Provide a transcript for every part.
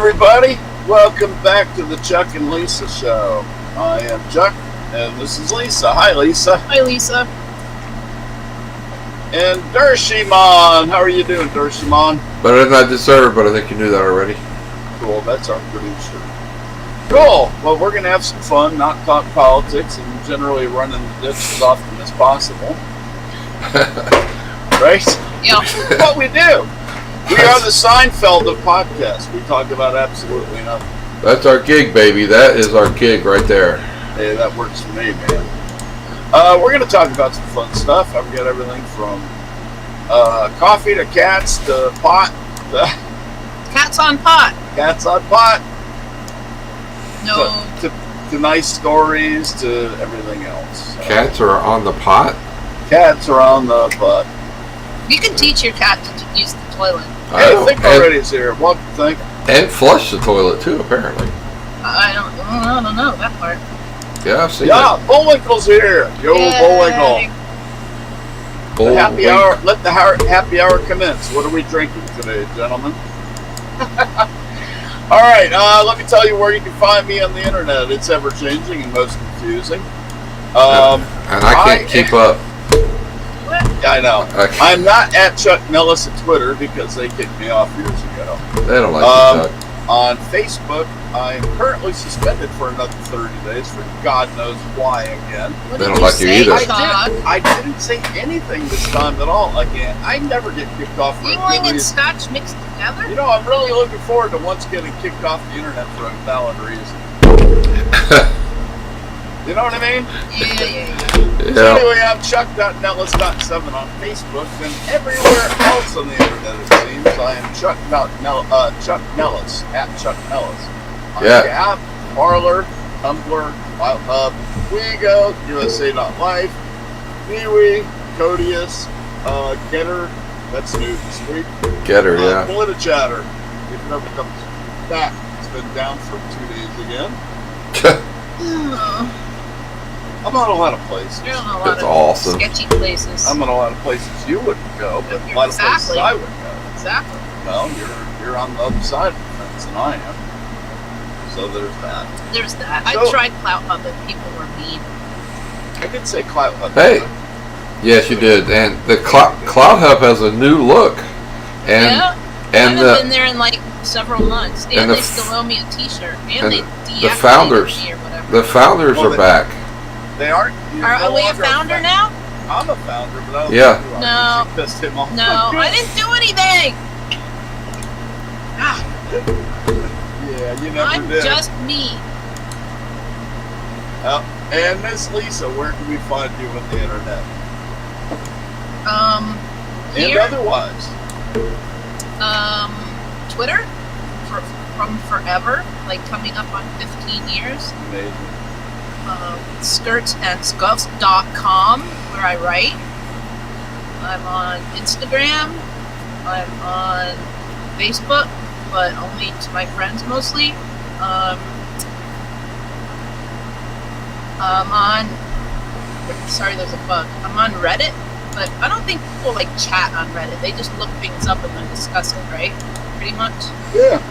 everybody. Welcome back to the Chuck and Lisa Show. I am Chuck, and this is Lisa. Hi, Lisa. Hi, Lisa. And Dershimon. How are you doing, Dershimon? Better than I deserve, but I think you knew that already. Cool, that's our producer. Cool. Well, we're going to have some fun, not talk politics, and generally run in the ditch as often as possible. Right? Yeah. What we do. We are the Seinfeld of podcasts. We talk about absolutely nothing. That's our gig, baby. That is our gig right there. Hey, that works for me, man. We're going to talk about some fun stuff. I've got everything from coffee to cats to pot. Cats on pot. Cats on pot. No. To nice stories to everything else. So, Cats are on the pot? cats are on the pot. You can teach your cat to use the toilet. Hey, think already is here. What do you think? And flush the toilet, too, apparently. I don't know that part. Yeah, I've seen Yeah, Bullwinkle's here. Yo, Yay. Bullwinkle. that. The happy hour. Let the happy hour commence. What are we drinking today, gentlemen? All right. Let me tell you where you can find me on the internet. It's ever changing and most confusing. And I can't keep up. What? I know. Okay. I'm not at Chuck Nellis at Twitter because they kicked me off years ago. They don't like you, Chuck. On Facebook, I'm currently suspended for another 30 days for God knows why again. What They did don't like you say, either. Todd? I didn't say anything this time at all. Again, I never get kicked off for a Yingling good and reason. Scotch mixed together? You know, I'm really looking forward to once getting kicked off the internet for a valid reason. You know what I mean? Yeah. So Yeah. anyway, I'm Chuck.Nellis.7 on Facebook, and everywhere else on the internet it seems I am Chuck Nellis, at Chuck Nellis. On Yeah. Gap, Parler, Tumblr, WildHub, WeGo, USA.life, MeWe, Codius, Getter, that's new this week. Get her, yeah. Politichatter, if it ever comes back. It's been down for 2 days again. I'm on a lot of places. You're on a lot That's of awesome. sketchy places. I'm on a lot of places you wouldn't go, but a lot of places Exactly. I would go. Exactly. Well, you're on the other side of the fence than I am. So there's that. There's that. So- I tried Clout Hub and people were mean. I did say Clout Hub. Hey. Yes, you did. And the Cloud Hub has a new look. And yeah. I and haven't been there in like several months. And the they still owe me a t-shirt. And and they the deactivated founders. me or whatever. the founders Well, are they- back. They aren't. You're Are no we a longer founder now? I'm a founder, but I don't Yeah. think you are. No. You pissed him off. No, I didn't do anything. Ah, Yeah, you never I'm did. just me. And Miss Lisa, where can we find you on the internet? And Here, otherwise. Twitter from forever, like coming up on 15 years. Amazing. skirtsandscuffs.com, where I write. I'm on Instagram. I'm on Facebook, but only to my friends mostly. I'm on. Sorry, there's a bug. I'm on Reddit, but I don't think people like chat on Reddit. They just look things up and then discuss it, right? Pretty much. Yeah.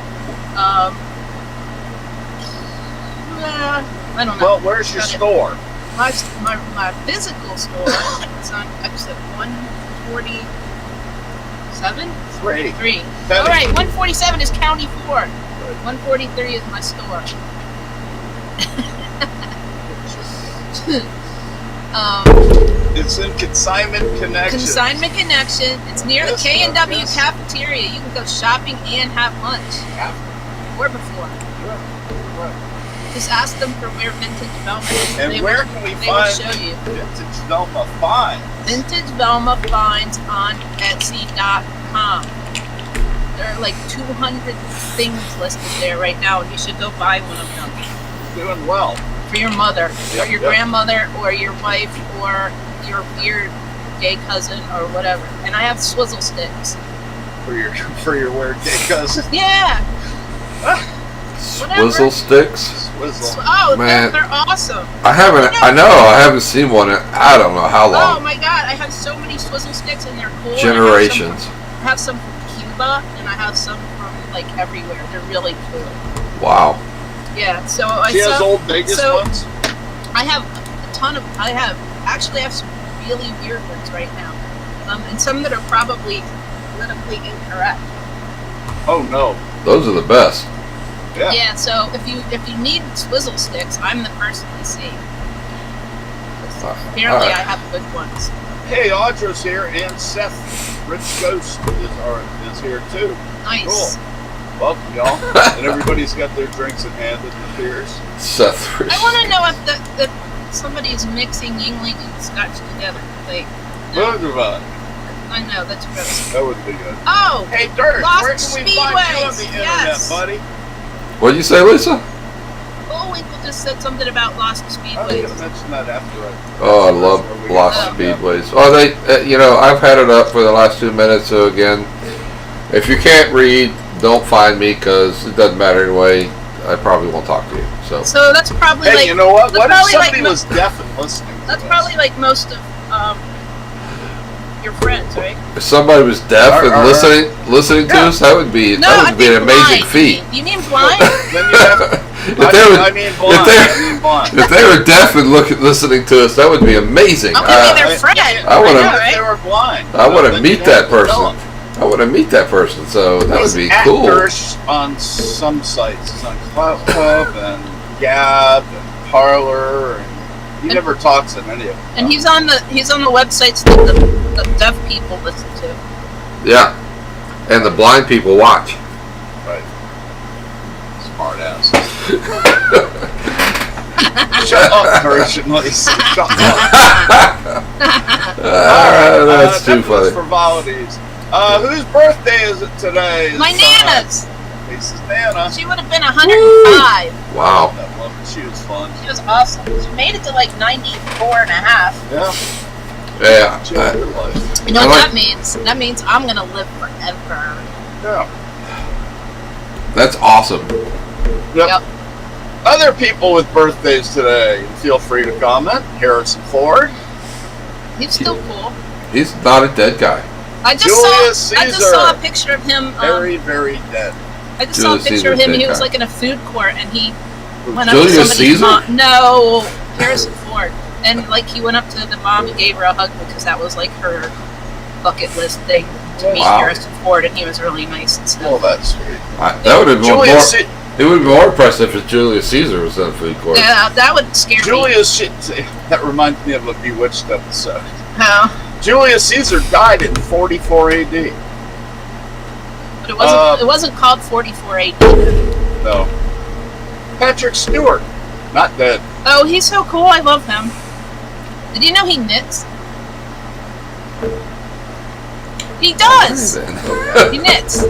I don't know. Well, where's your Got it. store? My physical store is on exit 147? 3. 3. Alright, 147 is County 4. 143 is my store. It's in Consignment Connection. Consignment Connection. It's near Yes, the K&W yes. cafeteria. You can go shopping and have lunch. Or before. Just ask them for where Vintage Velma is. And They where will- can we they find will show you. Vintage Velma Fine? Vintage Velma finds on Etsy.com. There are like 200 things listed there right now, and you should go buy one of them Doing well. for your mother, Yep, or your yep. grandmother, or your wife, or your weird gay cousin, or whatever. And I have swizzle sticks. For your weird gay cousin. Yeah. Whatever. Swizzle sticks. Swizzle. Oh, Man. they're awesome. I haven't seen one in I don't know how Oh long. my god, I have so many swizzle sticks, and they're cool. Generations. I have some cute Cuba, and I have some from like everywhere. They're really cool. Wow. Yeah, so She has old Vegas ones. I have a ton of. I have some really weird ones right now, and some that are probably politically incorrect. Oh no. Those are the best. Yeah. Yeah. So if you need swizzle sticks, I'm the person to see. Apparently, All right. I have good ones. Hey, Audra's here, and Seth Rich Ghost is here too. Nice. Cool. Welcome, y'all. And everybody's got their drinks in hand and the beers. Seth. I want to know if somebody's mixing Yingling and Scotch together. Like, no, Wunderbar. I know that's gross. That would be good. Oh, Hey, Dirk, Lost where can we find you on the Speedways, internet, yes. buddy? What'd you say, Lisa? Bullwinkle just said something about Lost I was going Speedways. to mention that after I... Oh, I love Where we Lost get that. Speedways. Oh, they, I've had it up for the last 2 minutes. So again, if you can't read, don't find me because it doesn't matter anyway. I probably won't talk to you. So That's probably Hey, like you know what? that's What if probably somebody like was deaf and listening to that's this? probably like most of your friends, right? if somebody was deaf and listening to Yeah. us, that would be No, I an amazing blind. feat. You mean blind? Then you have... If they were, I mean blind. if they- I mean blind. if they were deaf and listening to us, that would be amazing. Okay, maybe they're friend. I wanna- know, If they right? were blind. I want to then meet you that don't develop. person. I want to meet that person. So that He's would be at cool. Gersh on some sites. He's on Cloud Club and Gab and Parlor, and he And- never talks in any of them. And he's on the websites that the deaf people listen to. Yeah, and the blind people watch. Right. Smart ass. Shut up, Christian. Shut up. That's too that was funny. frivolities. Whose birthday is it today? My Nana's. Lisa's Nana. She would have been 105. Wow. That woman, she was fun. She was awesome. She made it to like 94 and a half. Yeah. Yeah. She had her life. You know I what like- that means? That means I'm going to live forever. Yeah. That's awesome. Yep. Other people with birthdays today, feel free to comment. Harrison Ford, He's still cool. He's not a dead guy. I just Julius saw Caesar. a picture of him. very, very dead. I just saw a Julius picture of Caesar's him. He dead was guy. like in a food court, and he went up to Julius somebody's Caesar? mom. No, Harrison Ford. And like he went up to the mom and gave her a hug because that was like her bucket list thing to meet Wow. Harrison Ford, and he was really nice and Well, stuff. that's sweet. That would have been more. Julius, It would be more impressive if Julius Caesar was in a food court. Yeah, that would scare me. that reminds me of a Bewitched episode. No, Julius Caesar died in 44 AD. but it wasn't called 44 AD. No. Patrick Stewart, not dead. Oh, he's so cool. I love him. Did you know he knits? He does. He knits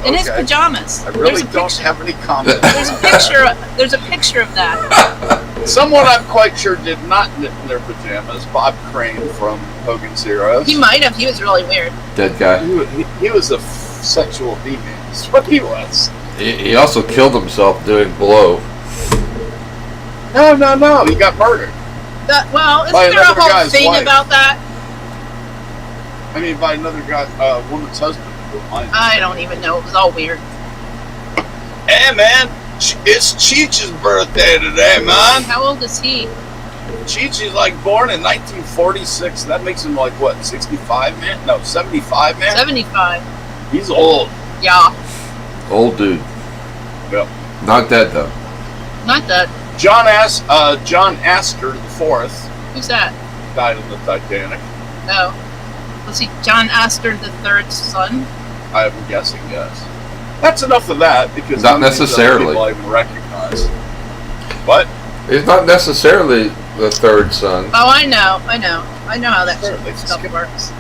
in his Okay. pajamas. I really There's a don't picture. have any comment. There's a picture. There's a picture of that. Someone I'm quite sure did not knit in their pajamas. Bob Crane from Hogan's Heroes. He might have. He was really weird. Dead guy. He was a sexual demon. That's what he was. He also killed himself doing blow. No. He got murdered. Well, By isn't there a another whole guy's thing wife. about that? I mean, by another guy, woman's husband. I don't even know. It was all weird. Hey, man. It's Cheech's birthday today, man. How old is he? Cheech is like born in 1946. That makes him like what, 65, man? No, 75, man. 75. He's old. Yeah. Old dude. Yep. Not dead though. Not that. John Astor IV Who's that? died in the Titanic. Oh. Was he John Astor the third's son? I'm guessing yes. That's enough of that because Not none of these other necessarily. people I even recognize. But He's not necessarily the third son. Oh, I know how that Sure, they stuff skip- works.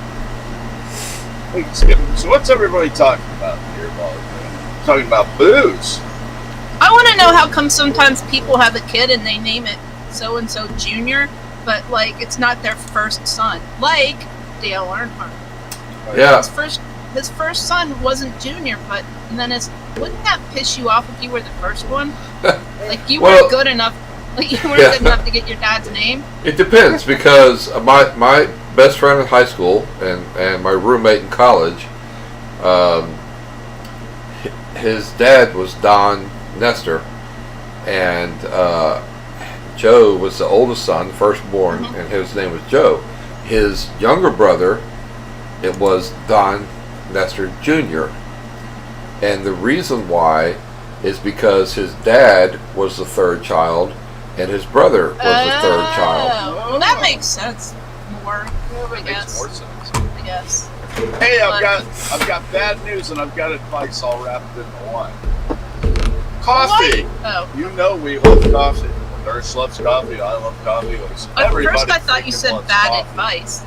we can skip it. So what's everybody talking about here, Bob? Talking about booze. I want to know how come sometimes people have a kid and they name it so and so Junior, but like it's not their first son. Like Dale Earnhardt. Yeah. His first son wasn't Junior, but and then wouldn't that piss you off if you were the first one? Like you Well- weren't good enough. Like you weren't Yeah. good enough to get your dad's name. It depends because my best friend in high school and my roommate in college, his dad was Don Nestor, and Joe was the oldest son, firstborn, and his name was Joe. His younger brother, it was Don Nestor Jr. And the reason why is because his dad was the third child, and his brother was the third child. Well, that makes sense more. Yeah, I that makes guess. more sense. I guess. Hey, But- I've got bad news and I've got advice all wrapped into one. Coffee. Oh. You know we love coffee. Durst loves coffee. I love coffee. At Everybody first, I thought you freaking said loves bad coffee. advice.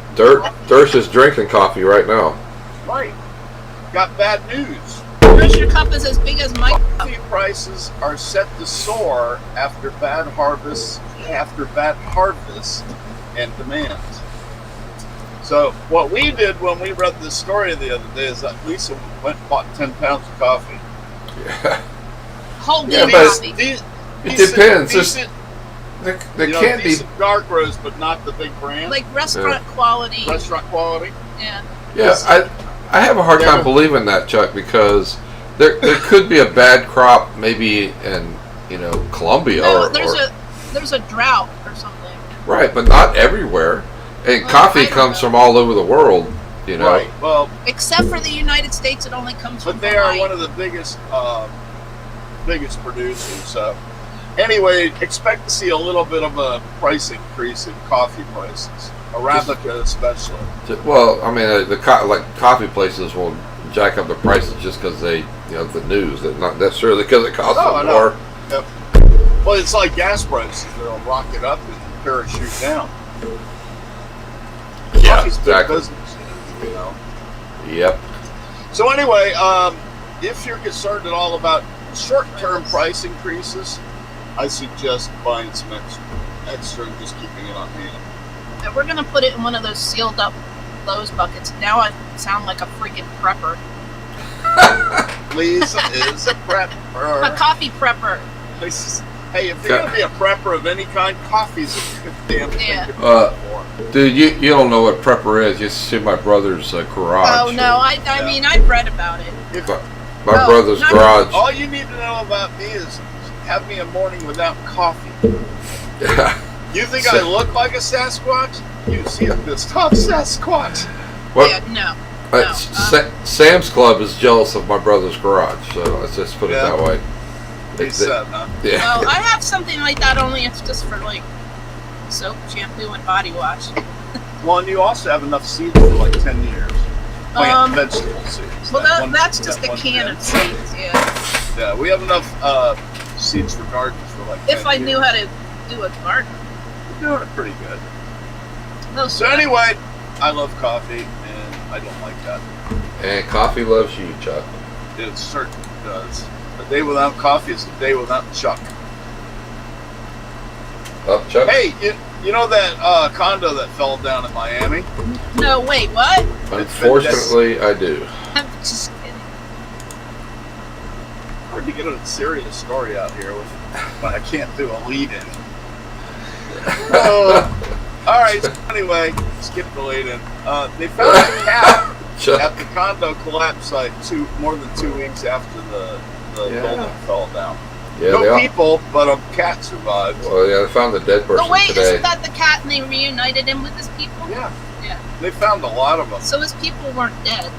Durst is drinking coffee right now. Right. Got bad news. First, your cup is as big as my cup. Coffee prices are set to soar after bad harvests and demand. So what we did when we read this story the other day is that Lisa went and bought 10 pounds of coffee. Whole Yeah, day but coffee. It depends. Decent, There can't be. decent dark roast, but not the big brand. Like restaurant quality. Restaurant quality. Yeah. Yeah, I have a hard time believing that, Chuck, because there could be a bad crop maybe in Colombia No, or there's a drought or something. right, but not everywhere. And Well, coffee I don't comes know. from all over the world, Right. Well, Except for the United States, it only comes from but they are Hawaii. one of the biggest producers. So anyway, expect to see a little bit of a price increase in coffee prices, Arabica especially. Well, I mean, like coffee places will jack up the prices just because the news, not necessarily because it costs Oh, I them know. more. Yep. Well, it's like gas prices; they'll rock it up and parachute down. Yeah, Coffee's big exactly. business, you know. Yep. So anyway, if you're concerned at all about short-term price increases, I suggest buying some extra and just keeping it on hand. And we're gonna put it in one of those sealed up Lowe's buckets. Now I sound like a freaking prepper. Lisa is a A prepper. coffee prepper. Hey, if you're gonna be a prepper of any kind, coffee's a good damn thing Yeah. to prep for. Dude, you don't know what prepper is. You see my brother's garage. Oh no, I mean I've read about it. If, My No, brother's not- garage. all you need to know about me is have me a morning without coffee. Yeah. You think I look like a Sasquatch? You see a pissed off Sasquatch. What? Yeah, no. Sam's Club is jealous of my brother's garage, so let's just put it Yeah. that way. He said, huh? Yeah. Well, I have something like that. Only it's just for like soap, shampoo, and body wash. Well, and you also have enough seeds for like 10 years. Plant vegetable seeds. Well, That one- that's just that a one can bin. of seeds. Yeah. Yeah, we have enough seeds for gardens for like 10 If I years. knew how to do a garden. We're doing it pretty good. No, So anyway, I love coffee, and I don't like that. And coffee loves you, Chuck. It certainly does. A day without coffee is a day without Chuck. Up, Chuck? Hey, you know that condo that fell down in Miami? No, wait, what? Unfortunately, I do. I'm just kidding. Hard to get a serious story out here with, but I can't do a lead-in. All right. So anyway, skip the lead-in. They found a cat Chuck. at the condo collapse site more than 2 weeks after the Yeah. building fell down. Yeah, No they all, people, but a cat survived. well, yeah, they found the dead person Oh wait, today. isn't that the cat and they reunited him with his people? Yeah. Yeah. They found a lot of them. So his people weren't dead.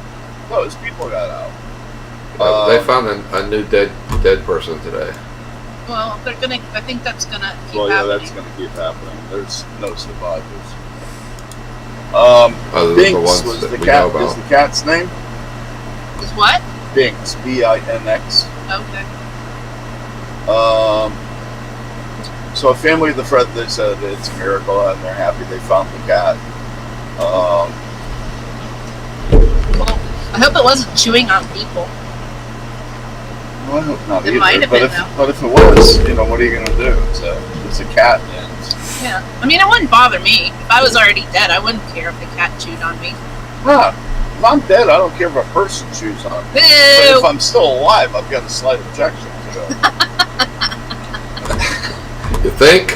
No, his people got out. They found a new dead person today. Well, they're gonna. I think that's gonna keep Well, yeah, happening. that's going to keep happening. There's no survivors. Other than the Binks ones was that the we cat. know about. Is the cat's name? Is what? Binks. B-I-N-X. Okay. So a family of the Fred, they said it's a miracle and they're happy they found the cat. Well, I hope it wasn't chewing on people. Well, I hope not It either, might have but been, if, though. but if it was, what are you going to do? It's a cat. And Yeah. I mean, it wouldn't bother me. If I was already dead, I wouldn't care if the cat chewed on me. if I'm dead, I don't care if a person chews on me. But Boo! if I'm still alive, I've got a slight objection to it. You think?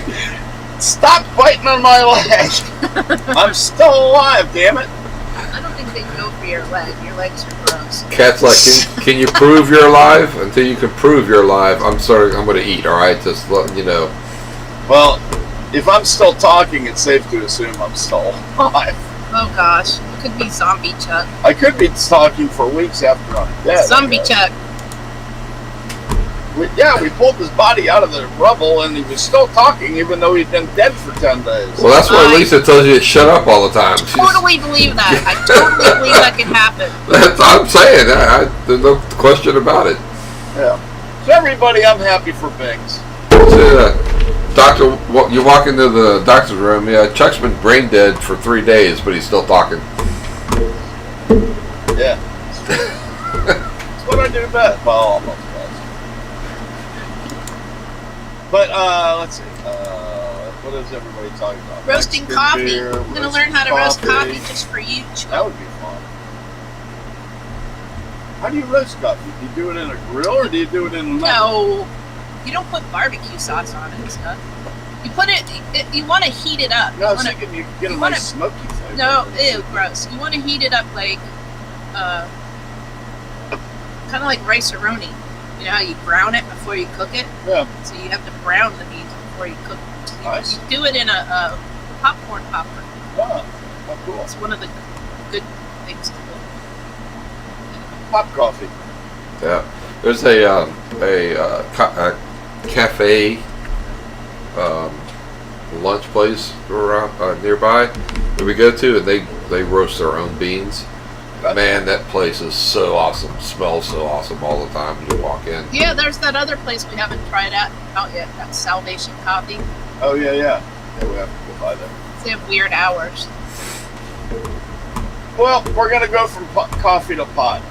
Stop biting on my leg! I'm still alive, damn it! I don't think they'd go for your leg. Your legs are gross. Cat's like, can you prove you're alive? Until you can prove you're alive, I'm going to eat, all right? Just letting you know. Well, if I'm still talking, it's safe to assume I'm still alive. Oh gosh, it could be Zombie Chuck. I could be talking for weeks after I'm dead. Zombie Chuck. We pulled his body out of the rubble, and he was still talking, even though he'd been dead for 10 days. Well, that's why Lisa tells you to shut up all the time. Totally believe that. I totally believe that can happen. That's what I'm saying. There's no question about it. Yeah. So everybody, I'm happy for Bings. Doctor, you walk into the doctor's room. Yeah, Chuck's been brain dead for 3 days, but he's still talking. Yeah. That's what I do best. Well, almost best. But let's see. What is everybody talking about? Roasting Mexican coffee. beer, I'm going to learn how to roast coffee. coffee just for you, That Chuck. would be fun. How do you roast coffee? Do you do it in a grill or do you do it in a No, you don't put barbecue sauce on it and stuff. You put it. You want to heat it up. No, you so wanna, you can get a you wanna- nice smoky flavor. No, ew, gross. You want to heat it up like, kind of like rice-a-roni. You know how you brown it before you cook it? Yeah. So you have to brown the meat before you cook it. Nice. You do it in a popcorn popper. Oh, cool. It's one of the good things to do. Pop coffee. Yeah, there's a cafe lunch place around nearby that we go to, and they roast their own beans. Man, that place is so awesome. Smells so awesome all the time when you walk in. Yeah, there's that other place we haven't tried out yet. That's Salvation Coffee. Oh, yeah. Yeah, we have to go by there. They have weird hours. Well, we're going to go from coffee to pot.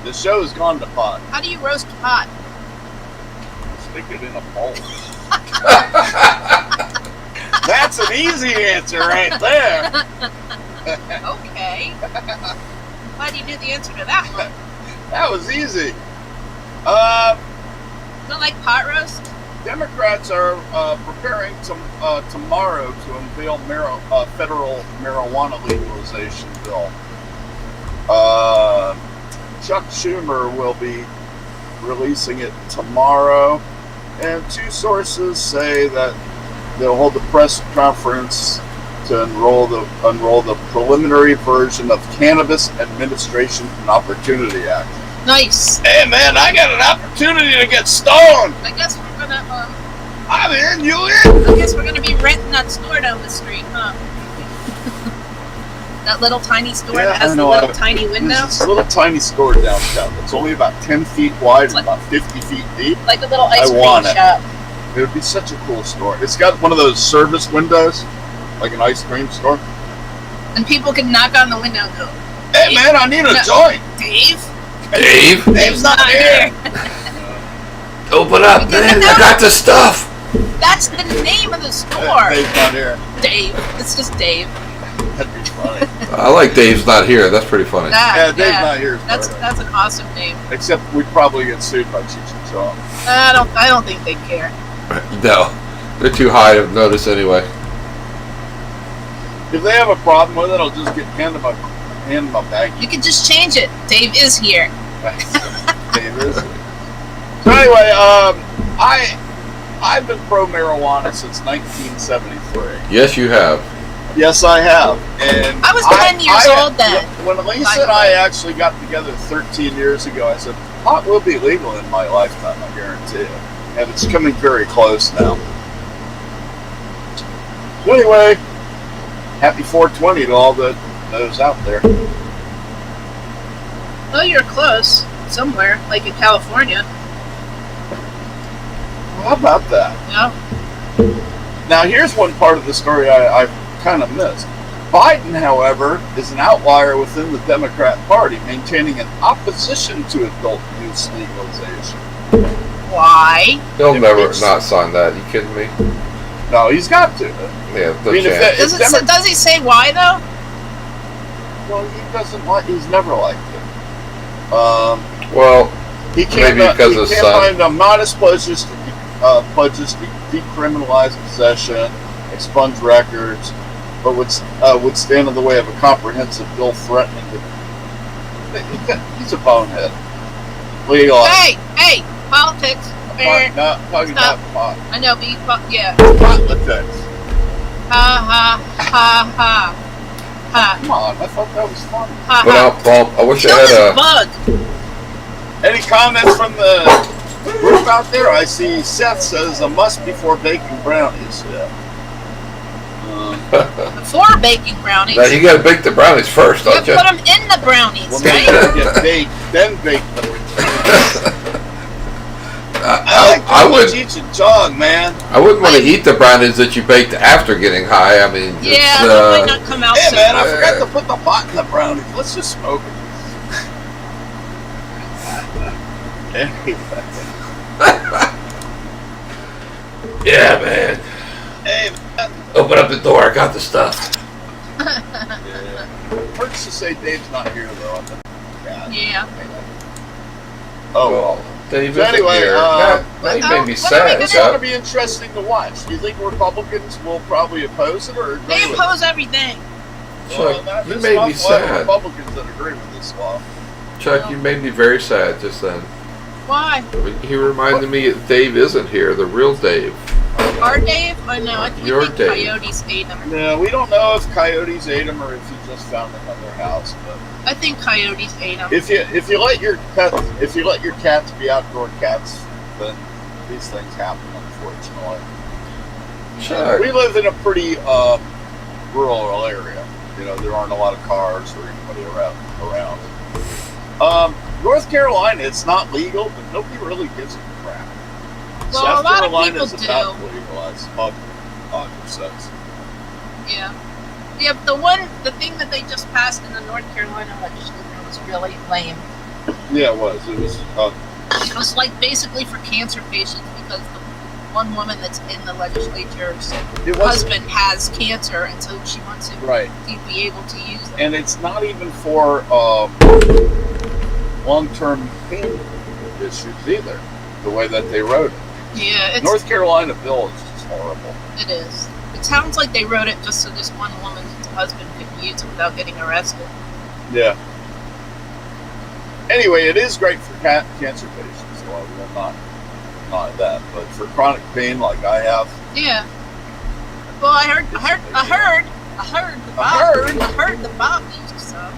The show has gone to pot. How do you roast pot? Stick it in a bowl. That's an easy answer right there. Okay. Glad you knew the answer to that one. That was easy. Don't like pot roast? Democrats are preparing tomorrow to unveil federal marijuana legalization bill. Chuck Schumer will be releasing it tomorrow, and two sources say that they'll hold a press conference to unroll the preliminary version of Cannabis Administration and Opportunity Act. Nice. Hey man, I got an opportunity to get stoned. I guess we're gonna I'm in, you in? I guess we're gonna be renting that store down the street, huh? That little tiny store that has the little tiny window. There's this little tiny store downtown. It's only about 10 feet wide and Like- about 50 feet deep. Like a little ice want cream it. shop. It would be such a cool store. It's got one of those service windows, like an ice cream store. And people can knock on the window and go, Hey man, I need a joint. Dave? Dave, Dave's not here. open up, man! I got the stuff. That's the name of the store. Dave's not here. Dave. It's just Dave. That'd be funny. I like Dave's not here. That's pretty funny. Yeah, Dave's not here. is That's perfect. that's an awesome name. Except we'd probably get sued by Cheech and Chong. I don't think they care. No, they're too high to notice anyway. If they have a problem with it, I'll just hand them a baggie. You can just change it. Dave is here. Dave is. So anyway, I've been pro marijuana since 1973. Yes, you have. Yes, I have. And I was 10 years old then. When Lisa and I actually got together 13 years ago, I said, pot will be legal in my lifetime, I guarantee it. And it's coming very close now. So anyway, happy 420 to all those out there. Oh, you're close. Somewhere, like in California. How about that? Yeah. Now, here's one part of the story I kind of missed. Biden, however, is an outlier within the Democrat Party, maintaining an opposition to adult use legalization. Why? He'll If never it's- not sign that. You kidding me? No, he's got to. Yeah, no I mean, if chance. that- Does he say why though? Well, he doesn't like. He's never liked it. Well, He can't. Maybe because he his can't son- find modest pledges to decriminalize possession, expunge records, but would stand in the way of a comprehensive bill threatening to He's a bonehead. Legal. Hey, politics. No, talking Stop. about pot. I know, yeah. Politics. Ha. Come on, I thought that was funny. Ha Well, ha. Paul, I wish I Kill had this a. bug. Any comments from the group out there? I see Seth says a must before baking brownies. Yeah. Before baking brownies. Now you got to bake the brownies first, You don't you? put them in the brownies, Well, maybe right? they get baked, then bake them. I I would. teach a jog, man. I wouldn't want to eat the brownies that you baked after getting high. I mean, Yeah, it's, that might not come out Hey, so man, I good. forgot to put the pot in the brownies. Let's just smoke it. Anyway. yeah, man. Hey, man. Open up the door. I got the stuff. Yeah. Hurts to say Dave's not here, though. Yeah. Oh, well. Dave So isn't anyway, here. That made me what are we sad. gonna It's going to Chuck. be interesting to watch. Do you think Republicans will probably oppose it or agree They with oppose everything. it? Chuck, you there's made not me a lot of sad. Republicans that agree with this law. Chuck, you made me very sad just then. Why? He reminded me that Dave isn't here, the real Dave. Our Dave? Oh no, I think Your Dave. Coyotes ate him. No, we don't know if coyotes ate him or if he just found them at their house. But I think Coyotes ate him. if you let your cats be outdoor cats, then these things happen. Unfortunately, Chuck. we live in a pretty rural area. You know, there aren't a lot of cars or anybody around. North Carolina, it's not legal, but nobody really gives a crap. Well, South a lot of Carolina's people about do. to legalize hog sex. Yeah. Yeah, but the thing that they just passed in the North Carolina legislature was really lame. Yeah, it was. It was. It was like basically for cancer patients because the one woman that's in the legislature's It was husband has cancer, and so she wants him right. to be able to use it. And it's not even for long-term pain issues either. The way that they wrote it, Yeah, North Carolina bill is just horrible. it is. It sounds like they wrote it just so this one woman's husband could use it without getting arrested. Yeah. Anyway, it is great for cancer patients, so I will not deny that. But for chronic pain like I have, Yeah. Well, I heard the Bob used some.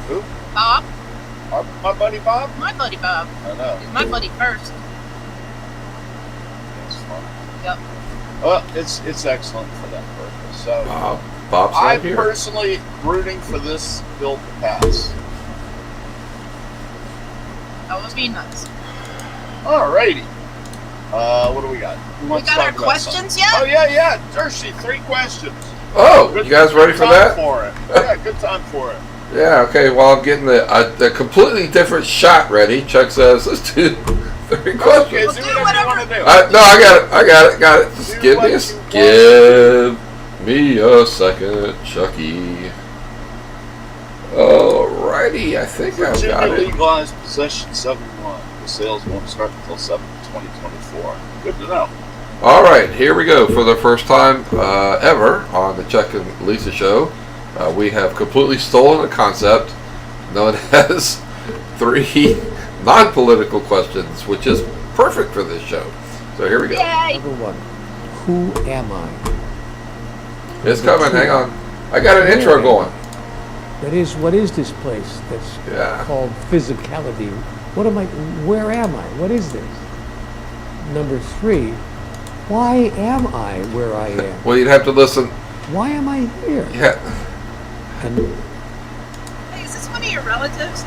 Who? Bob, my buddy Bob. my buddy Bob. I know. He's my buddy first. It's fun. Yep. Well, it's excellent for that purpose. So Bob's not I'm here. personally rooting for this bill to pass. That would be nuts. Alrighty. What do we got? Who We wants to got our talk about questions something? Oh yet? yeah. Dershi, 3 questions. Oh, you guys ready for time that? For it. Yeah, good time for it. Yeah, okay, well, I'm getting the completely different shot ready. Chuck says, let's do 3 Okay, questions. do do whatever you whatever. want to do. No, I got it. Just Do give what me you a second, Chucky. Alrighty, I think I've Virginia got it. legalized possession 71. The sales won't start until 7/2024. Good to know. All right, here we go. For the first time ever on the Chuck and Lisa show, we have completely stolen a concept known as 3 non-political questions, which is perfect for this show. So here we go. Yay! Number 1, who am I? It's coming. Hang on. I got an intro going. That is, what is this place that's Yeah. called physicality? What am I, where am I? What is this? Number 3, why am I where I am? Well, you'd have to listen. Why am I here? Yeah. And Hey, is this one of your relatives?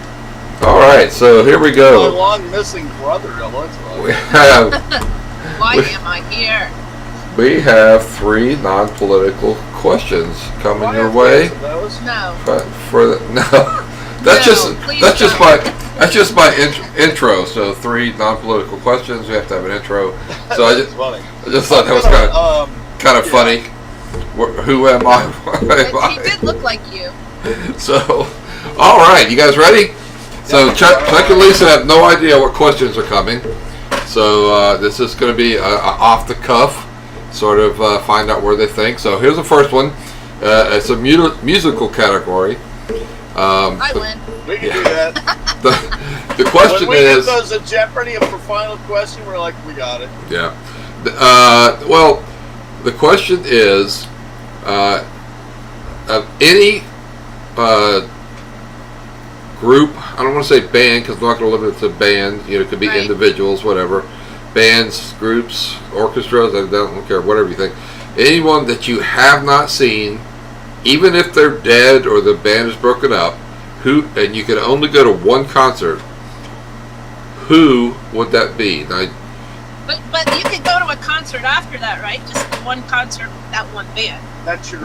All right. So here we My go. long missing brother, it looks We like. have Why Wait. am I here? 3 non-political questions coming Do I your have to way. answer those? No. But that's No, please just don't. my intro. So 3 non-political questions. We have to have an intro. So I That's funny. just thought that was kind of funny. Who am I? Why am He I? did look like you. So, all right, you guys ready? So Yeah. Chuck and Lisa have no idea what questions are coming. So this is going to be off the cuff, sort of find out where they think. So here's the first one. It's a musical category. I the, win. We can do that. the question When we is, get those at Jeopardy for final question, we're like, we got it. yeah. Well, the question is, of any group, I don't want to say band because I'm not going to limit it to band. You know, it could be Right. individuals, whatever. Bands, groups, orchestras, I don't care, whatever you think. Anyone that you have not seen, even if they're dead or the band is broken up, and you can only go to one concert, who would that be? Now, But you could go to a concert after that, right? Just one concert with that one band. That's your.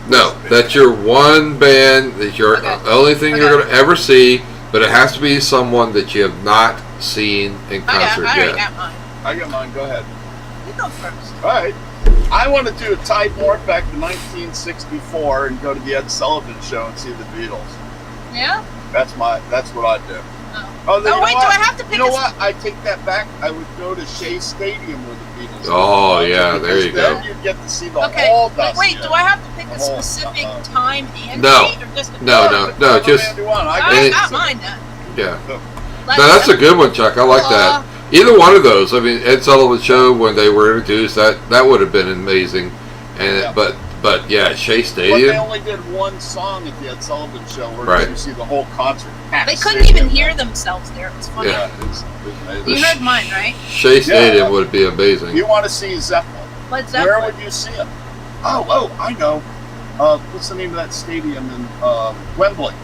no, that's your one band, that's your Okay. only thing you're Okay. going to ever see, but it has to be someone that you have not seen in concert I already yet. got mine. I got mine. Go ahead. You go first. All right. I want to do a Tide North back to 1964 and go to the Ed Sullivan Show and see the Beatles. Yeah? That's what I'd do. Oh. Oh, then you know Wait, what? do I have to pick You know a... what? I take that back. I would go to Shea Stadium where the Beatles. Oh, are. yeah, Because there you then go. you get to see the Okay, whole but dust. wait, do I have to pick The a whole- specific uh-uh. time and No. date? Or just a No, just I got I Any- got mine then. yeah. Let's No, that's go. a good one, Chuck. I like that. Either one of those. I mean, Ed Sullivan Show when they were introduced, that would have been amazing. And Yeah. but yeah, Shea But they Stadium. only did one song at the Ed Sullivan Show where Right. you see the whole concert. packed They couldn't stadium. even hear themselves there. It was funny. Yeah. It's amazing. You heard mine, right? Shea Stadium Yeah. would be amazing. You want to see Zeppelin? Led Where Zeppelin. would you see him? Oh, I know. What's the name of that stadium in Wembley?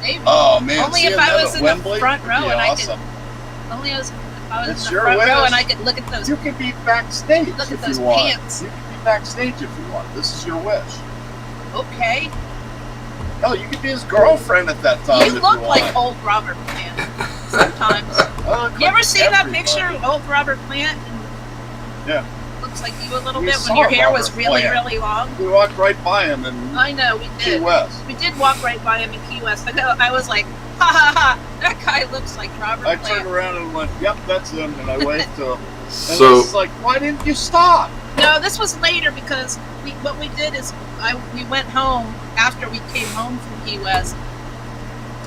Maybe. Oh man, Only seeing if I them was at in the Wembley front would row be and I could- awesome. Only if I was It's in the your front row wish. and I could look at those. You could be backstage Look at if those you want. pants. You could be backstage if you want. This is your wish. Okay. Hell, you could be his girlfriend at that time. You if look you like want. old Robert Plant sometimes. I look You ever like seen that everybody. picture of old Robert Plant? Yeah. Looks like you a little We bit saw when your hair was Robert really, Plant. really long. We walked right by him in I know, we Key did. West. We did walk right by him in Key West. I was like, ha ha ha, that guy looks like Robert I Plant. turned around and went, "Yep, that's him," and I waved to him. And So it's like, why didn't you stop? No, this was later because what we did is we went home after we came home from Key West,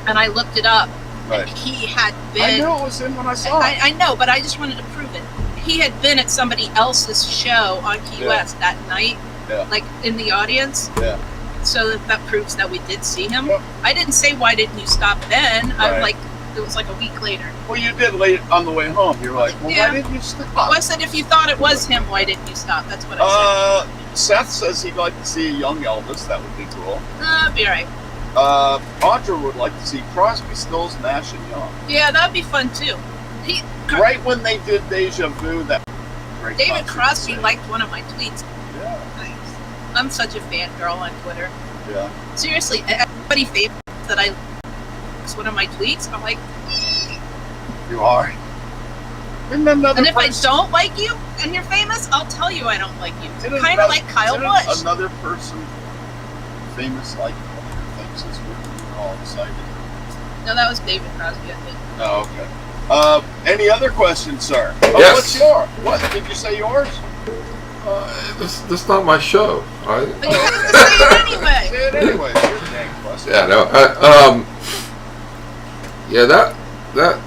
and I looked it up. Right. He had I been. knew it was him when I saw it. I know, but I just wanted to prove it. He had been at somebody else's show on Key Yeah. West that night, Yeah. like in the audience. Yeah. So that proves that we did see him. Yep. I didn't say why didn't you stop then. I Right. like it was like a week later. Well, you did late on the way home. You were like, well, Yeah. why didn't you stop? Well, I said if you thought it was him, why didn't you stop? That's what I Seth says he'd like to see a young Elvis. That would be cool. said. Be alright. Audra would like to see Crosby, Stills, Nash, and Young. Yeah, that'd be fun too. He, Right when they did Deja Vu, that great David concert Crosby to see. liked one of my tweets. Yeah, Nice. I'm such a fangirl on Twitter. yeah. Seriously, everybody favorites that I it's one of my tweets. I'm like, You are. Isn't another and if I person, don't like you and you're famous, I'll tell you I don't like you. didn't Kind another- of like Kyle didn't Busch. Another person famous like one of your things this week. We were all excited. No, that was David Crosby, I think. Oh, okay. Any other questions, sir? Oh, Yes. what's yours? What did you say? Yours? this is not my show. But you have to say it anyway. Say it anyway. It's your dang question. Yeah, no. Yeah, that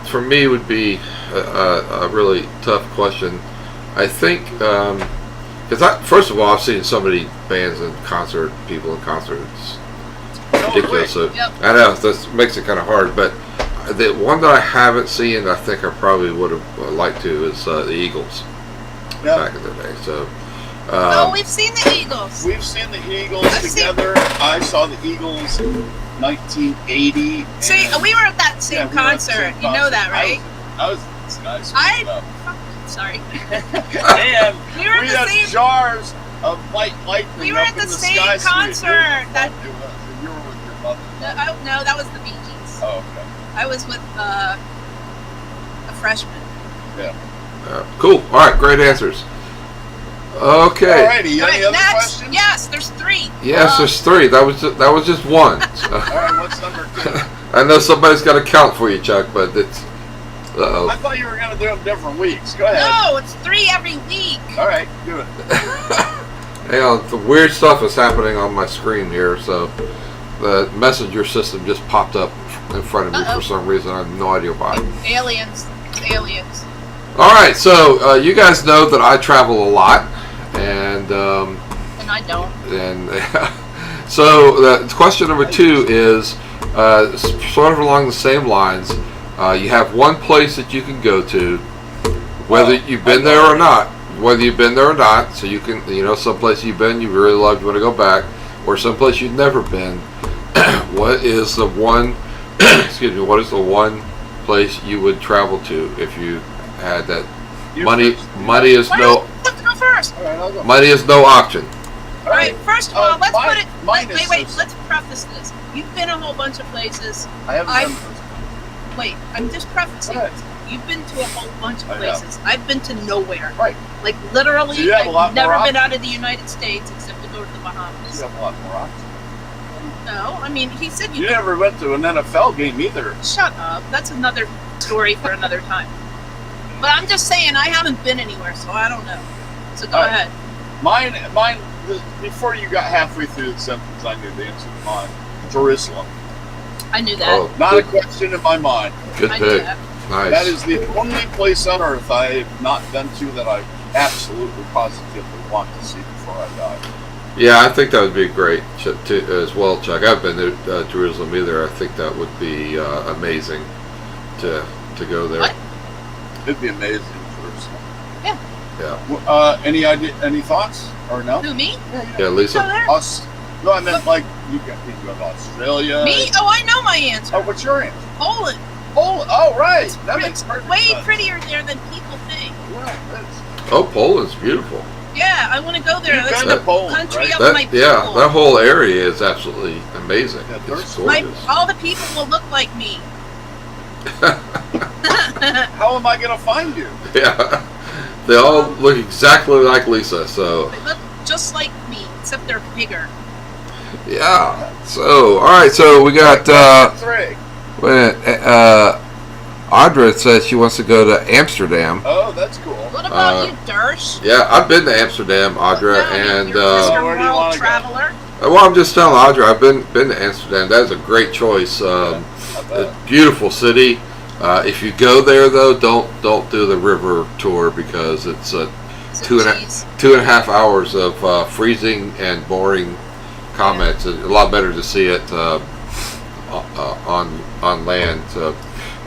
for me would be a really tough question. I think because first of all, I've seen so many bands and people in concerts. Ridiculous. So Yep. I know that makes it kind of hard, but the one that I haven't seen, I think I probably would have liked to, is the Eagles Yeah. back in the day. So. Oh, we've seen the Eagles. We've seen the Eagles I've seen- together. I saw the Eagles in 1980. See, and- we were at that same yeah, we were at the concert. same You know that, concert. right? I was this guy's I- Sorry. and We were at we the had same. jars of white lightning. We were up at the in same sky suite. concert. That- It was. And you were with your mother. No, that was the Bee Gees. Oh, okay. I was with a freshman. Cool. All right. Great answers. Okay. Alrighty. All Any right, other next. questions? Yes, there's three. Yes, there's three. That was just one. All right. What's number 2? I know somebody's got to count for you, Chuck, but it's. I thought you were going to do them different weeks. Go ahead. No, it's three every week. All right. Do it. Hang on, the weird stuff is happening on my screen here. So, the messenger system just popped up in front of me Uh-oh. for some reason. I have no idea why. Aliens. Aliens. All right, so you guys know that I travel a lot, and And I don't. so question number 2 is sort of along the same lines. You have one place that you can go to, whether you've been there or not. Whether you've been there or not, so you can, some place you've been, you really love, you want to go back, or some place you've never been. What is the one? Excuse me. What is the one place you would travel to if you had that money? First. Money is Why no. don't you go first? All right, I'll go. Money is no option. All right. First of all, let's mine- put it. mine Wait, is wait. so- Let's preface this. You've been a whole bunch of places. I haven't I'm- done those. Wait, I'm just prefacing Right. this. You've been to a whole bunch of I know. places. I've been to nowhere. Right. Like literally, So you have a lot I've more never been options. out of the United States except to go to the Bahamas. You have a lot more options. No, I mean he said You never went to an NFL game either. Shut up. That's another story for another time. But I'm just saying I haven't been anywhere, so I don't know. So go All right. ahead. Mine. Before you got halfway through the sentence, I knew the answer to mine. Jerusalem. I knew that. Oh, Not a good, question in my mind. good I knew pick. that. Nice. That is the only place on earth I have not been to that I absolutely positively want to see before I die. Yeah, I think that would be great as well, Chuck. I've been to Jerusalem either. I think that would be amazing to go there. What? It'd be amazing, Jerusalem. Yeah. Any idea? Any thoughts? Or no? Who, me? Yeah, Go Lisa. there? No, I meant like you go to Australia. Me? Oh, I know my answer. Oh, what's your answer? Poland. Oh, right. That It's makes perfect way sense. prettier there than people think. Right, that's- Oh, Poland's beautiful. Yeah, I want to go there. You've That's been the to Poland, country right? of my people. That whole area is absolutely amazing. Yeah, It's there's- gorgeous. All the people will look like me. How am I going to find you? Yeah, they all look exactly like Lisa. So They look just like me, except they're bigger. yeah. So all right. So we got. Three. Wait a minute, Audra says she wants to go to Amsterdam. Oh, that's cool. What about Uh, you, Dersh? Yeah, I've been to Amsterdam, Audra, No, and you're Mr. where do you World wanna go? Traveler. well, I'm just telling Audra, I've been to Amsterdam. That is a great choice. I A bet. beautiful city. If you go there though, don't do the river tour because it's Is it 2.5 cheese? 2.5 hours of freezing and boring comments. It's a lot better to see it on land. So,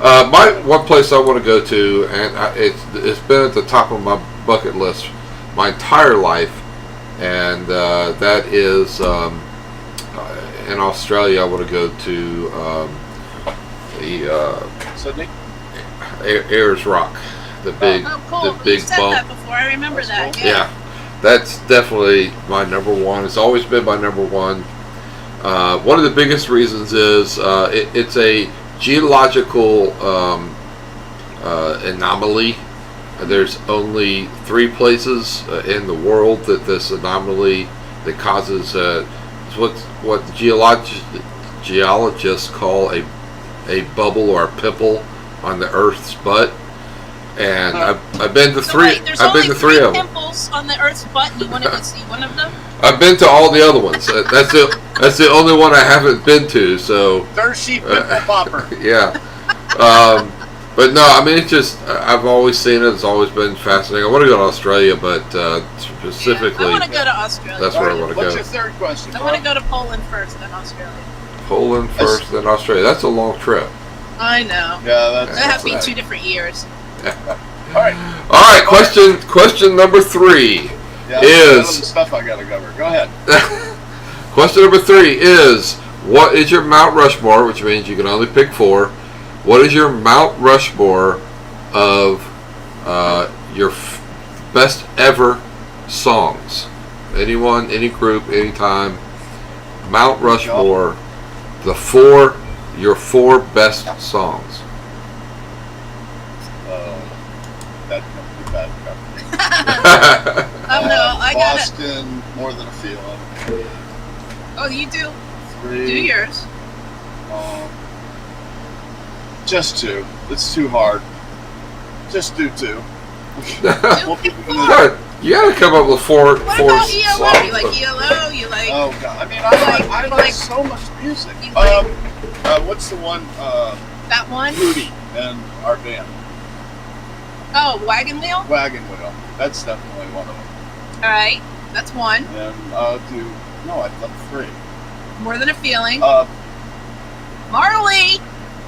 my one place I want to go to, and it's been at the top of my bucket list my entire life, and that is in Australia. I want to go to the Sydney? Ayers Rock, the big Oh, cool. the You big said bump. that before. I remember That's that. cool. Yeah, that's definitely my number one. It's always been my number one. One of the biggest reasons is it's a geological anomaly. There's only 3 places in the world that this anomaly that causes what geologists call a bubble or a pimple on the Earth's butt. And I've been to So 3. wait, there's I've only been to 3 of them. pimples on the Earth's butt, and you wanted to see one of them? I've been to all the other ones. That's the only one I haven't been to. So Third sheep pimple popper. yeah. But no, I mean it's just I've always seen it. It's always been fascinating. I want to go to Australia, but specifically Yeah, I want to go to Australia. that's where I want to What's go. your third question? I want to go to Poland first, then Australia. Poland first, then Australia. That's a long trip. I know. Yeah, that's. That have to be right. 2 different years. All right. All right, question number 3. Yeah, Is- that's some stuff I gotta cover. Go ahead. Question number 3 is what is your Mount Rushmore, which means you can only pick 4. What is your Mount Rushmore of your best ever songs? Anyone, any group, anytime. Mount Rushmore, your 4 best songs. That could be bad company. Oh no, I got it. Boston, More Than a Feeling. Oh, you do? 3. Do yours. Just 2. It's too hard. Just do 2. Do We'll pick keep it 4. in Good. You gotta come up with four What about ELO? songs. You like ELO? You like? Oh god, I mean, I like- like so much music. You like- What's the one? That one? Rudy and our band, Oh, Wagon Wheel. Wagon Wheel. That's definitely one of them. All right, that's one. And I've done 3. More Than a Feeling. Marley.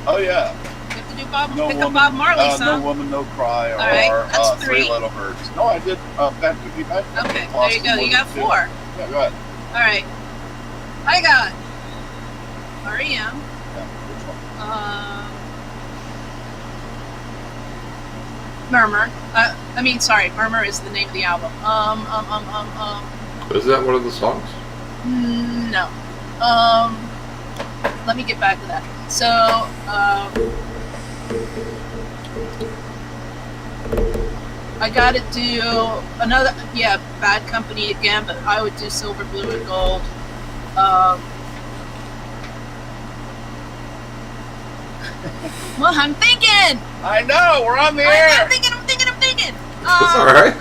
Oh yeah. You have to do Bob. No pick a woman, Bob Marley No song. Woman, No Cry, or right, that's 3 3. Little Birds. No, I did Bad Cookie Bad Company. Okay, there Lost you go. in You got Women, 4. too. Yeah, go ahead. All right. I got REM. Yeah, which one? Murmur. Murmur is the name of the album. Is that one of the songs? No. Let me get back to that. So, I gotta do another, Bad Company again, but I would do Silver, Blue, and Gold. Well, I'm thinking! I know, we're on the I'm air. thinking! That's all right.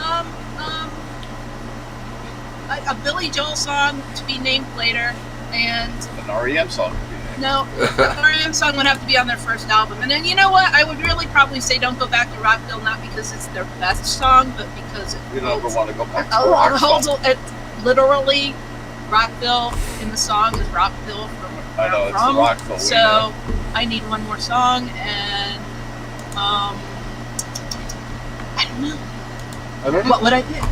A Billy Joel song to be named later, and An REM song would be named. no, the REM song would have to be on their first album. And then you know what? I would really probably say "Don't Go Back to Rockville," not because it's their best song, but because it You never holds, want to go back to it Rockville. holds it literally. Rockville in the song is Rockville from where I know, I'm it's from. the Rockville we So know. I need one more song, and I don't know. I don't know. What would I pick?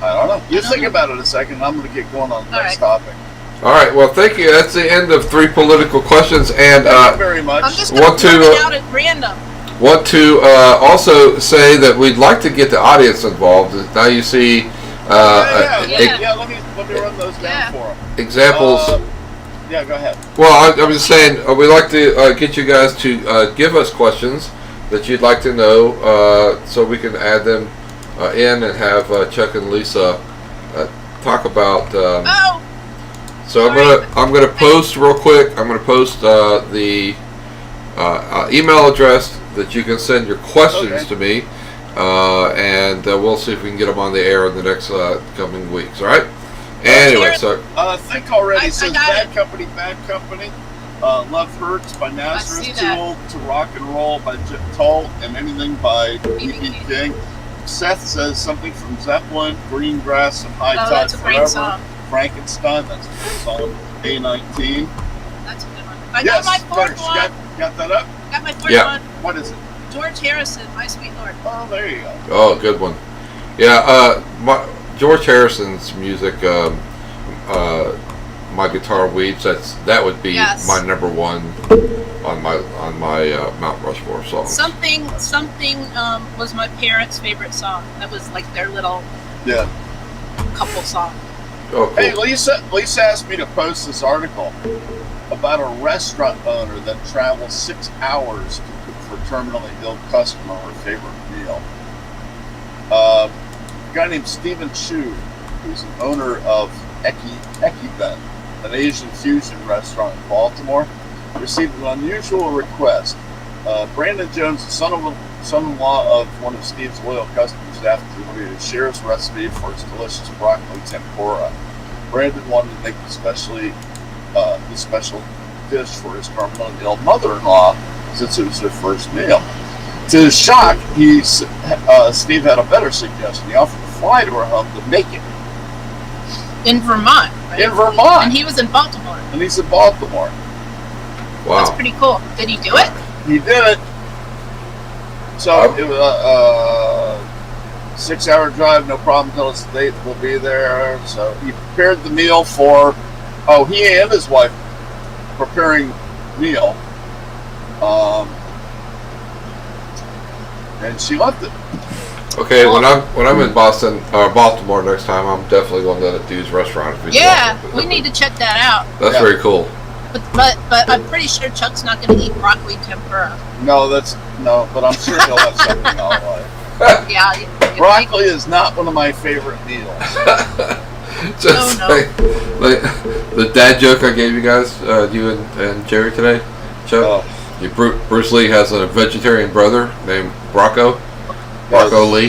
I don't know. You I don't think know. about it a second. I'm going to get going on the All next right. topic. All right. Well, thank you. That's the end of 3 political questions, and Thank you very much. I'm just going Want to to, throw it out at random. want to also say that we'd like to get the audience involved. Now you see Yeah. Let me run those down Yeah. for them. examples. Yeah, go ahead. Well, I'm just saying, we'd like to get you guys to give us questions that you'd like to know, so we can add them in and have Chuck and Lisa talk about. Oh, So I'm gonna post real quick. I'm gonna post the email address that you can send your questions Okay. to me, and we'll see if we can get them on the air in the next coming weeks. All right. Anyway, so Think Already I says got Bad it. Company, Bad Company. Love Hurts by see Nazareth, that. Too Old to Rock and Roll by Jim Tull, and anything by B.B. B.B. King. King. Seth says something from Zeppelin, Green Grass, and High Oh, Tide that's a Forever. great song. Frankenstein, that's a great song. A19. That's a good one. I Yes, got my fourth Curtis, one. got that up? Got my fourth Yeah. one. What is it? George Harrison, My Sweet Lord. Oh, there you go. oh, good one. Yeah, George Harrison's music. My guitar weeps. That would be Yes. my number one on my Mount Rushmore song. Something was my parents' favorite song. That was like their little Yeah. couple song. Oh, cool. Hey, Lisa asked me to post this article about a restaurant owner that travels 6 hours to cook for a terminally ill customer her favorite meal. A guy named Stephen Chu, who's an owner of Eki-Ben, an Asian fusion restaurant in Baltimore, received an unusual request. Brandon Jones, the son-in-law of one of Steve's loyal customers, asked him to share his recipe for his delicious broccoli tempura. Brandon wanted to make the special dish for his terminally ill mother-in-law since it was their first meal. To his shock, Steve had a better suggestion. He offered to fly to her home to make it In Vermont, right? in Vermont, And he was in Baltimore. and he's in Baltimore. That's Wow. pretty cool. Did he do it? He did it. So Oh. it was a 6-hour drive, no problem. Tell us the date, we'll be there. So he prepared the meal for. He and his wife preparing meal. And she loved it. Okay, when I'm in Boston or Baltimore next time, I'm definitely going to that dude's restaurant. If he's Yeah, walking. we need to check that out. That's Yeah. very cool. But I'm pretty sure Chuck's not going to eat broccoli tempura. No, but I'm sure he'll have something I'll like. Yeah. Broccoli is not one of my favorite meals. Just no. like the dad joke I gave you guys, you and Jerry today, Chuck. Oh, Bruce Lee has a vegetarian brother named Brocco, Marco Lee.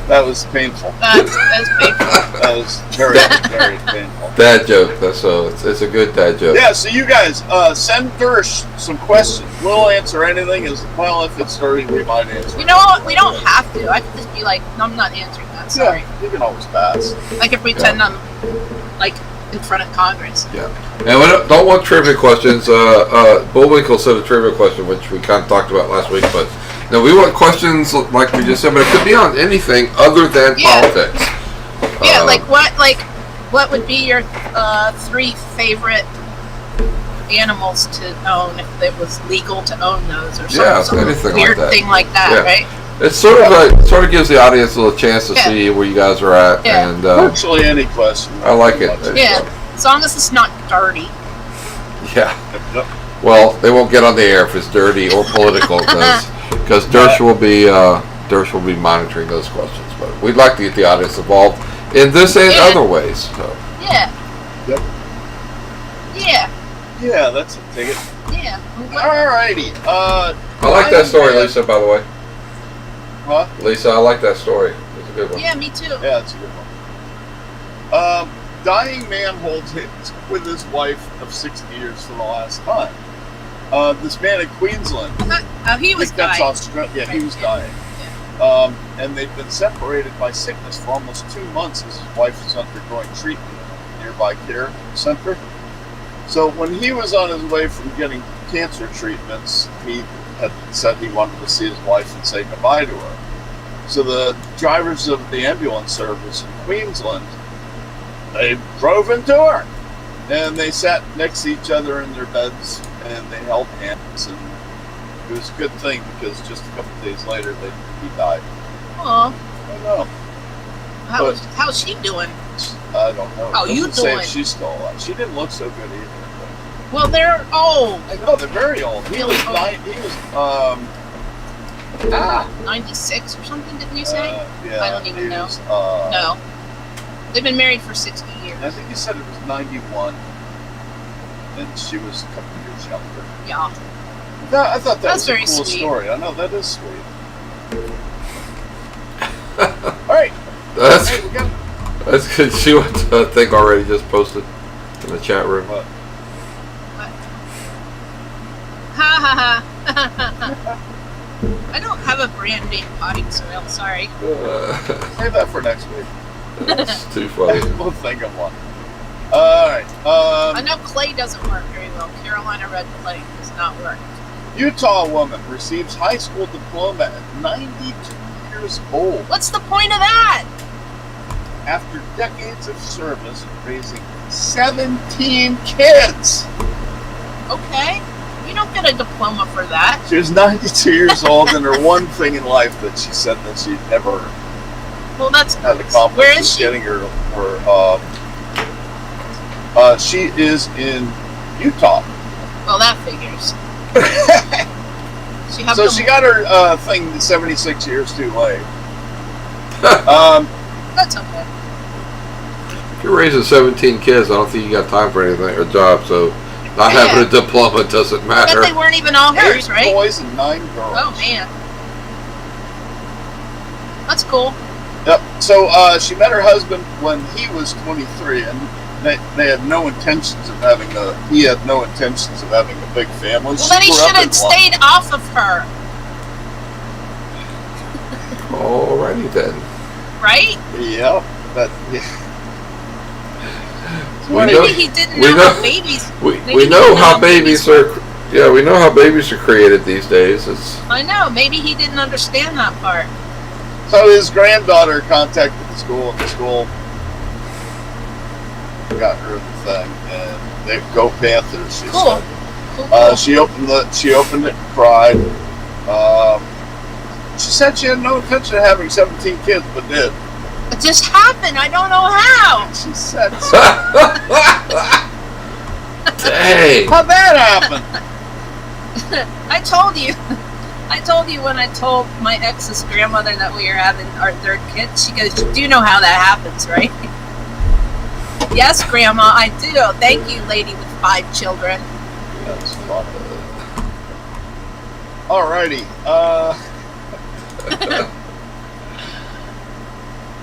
That was painful. That's painful. That was very, very painful. Dad joke. It's a good dad joke. Yeah, so you guys, send Dersh some questions. We'll answer anything. As well, if it's dirty, we might answer. You know what? We don't have to. I could just be like, no, I'm not answering that. Sorry. Yeah, you can always pass. I can pretend I'm like in front of Congress. Yeah. And we don't want trivia questions. Bullwinkle said a trivia question, which we kind of talked about last week, but no, we want questions like we just said, but it could be on anything other than politics. Yeah, what would be your 3 favorite animals to own if it was legal to own those, or some anything weird like that. thing like that, Yeah. right? It's sort of gives the audience a little chance to see where you guys are at, and Virtually any question. I like it. Yeah, as long as it's not dirty. Yeah. Yep. Well, they won't get on the air if it's dirty or political, because Dersh will be monitoring those questions. But we'd like to get the audience involved in this and other ways. So. Yeah. Yep. Yeah. Yeah, that's a ticket. Yeah. Alrighty. I like that story, Lisa, by the way. Huh? Lisa, I like that story. It's a good one. Yeah, me too. Yeah, it's a good one. Dying man holds hands with his wife of 60 years for the last time. This man in Queensland. He was dying. Yeah, he was dying. Yeah. And they've been separated by sickness for almost 2 months as his wife is undergoing treatment at a nearby care center. So when he was on his way from getting cancer treatments, he had said he wanted to see his wife and say goodbye to her. So the drivers of the ambulance service in Queensland, they drove into her. And they sat next to each other in their beds and they held hands. And it was a good thing because just a couple of days later, he died. Aw. I don't know. How's she doing? I don't know. How you Doesn't say doing? if she's still alive. She didn't look so good either. Well, they're old. I know, they're very old. He was Really old. 96 or something, didn't you say? Yeah. I don't even know. Was, No. They've been married for 60 years. I think he said it was 91. And she was a couple of years younger. Yeah. No, I thought that That's was a very cool sweet. story. I know, that is sweet. Alright. That's Hey, we got that's good. See what the thing already just posted in the chat room. what? Ha ha ha. I don't have a brand name potting soil, sorry. Save that for next week. That's too funny. We'll think of one. Alright. I know clay doesn't work very well. Carolina red clay does not work. Utah woman receives high school diploma at 92 years old What's the point of that? after decades of service raising 17 kids. Okay. You don't get a diploma for that. She was 92 years old, and her one thing in life that she said that she never Well, that's had accomplished Where is was she? getting her she is in Utah. well, that figures. She have So the- she got her thing 76 years too late. That's okay. If you're raising 17 kids, I don't think you got time for anything or job. So not having a diploma doesn't I matter. bet they weren't even all 8 hers, right? boys and 9 girls. Oh man, that's cool. Yep. So she met her husband when he was 23, and they had no intentions of having a. He had no intentions of having a big family. Well, then he should have stayed off of her, Alrighty then. right? Yep. That. Yeah. We Maybe know- he didn't we know know- how babies. We Maybe we he know didn't how know babies are. Yeah, we know how babies are created these days. It's I know. Maybe he didn't understand that part. So his granddaughter contacted the school, and the school got her the thing, and they go Panthers. She Cool. said. Cool. She opened it and cried. She said she had no intention of having 17 kids, but did. It just happened. I don't know how. She said, dang. how'd that happen? I told you. I told you when I told my ex's grandmother that we were having our 3rd kid. She goes, "You do know how that happens, right?" Yes, Grandma, I do. Thank you, lady with 5 children. That's funny. Alrighty.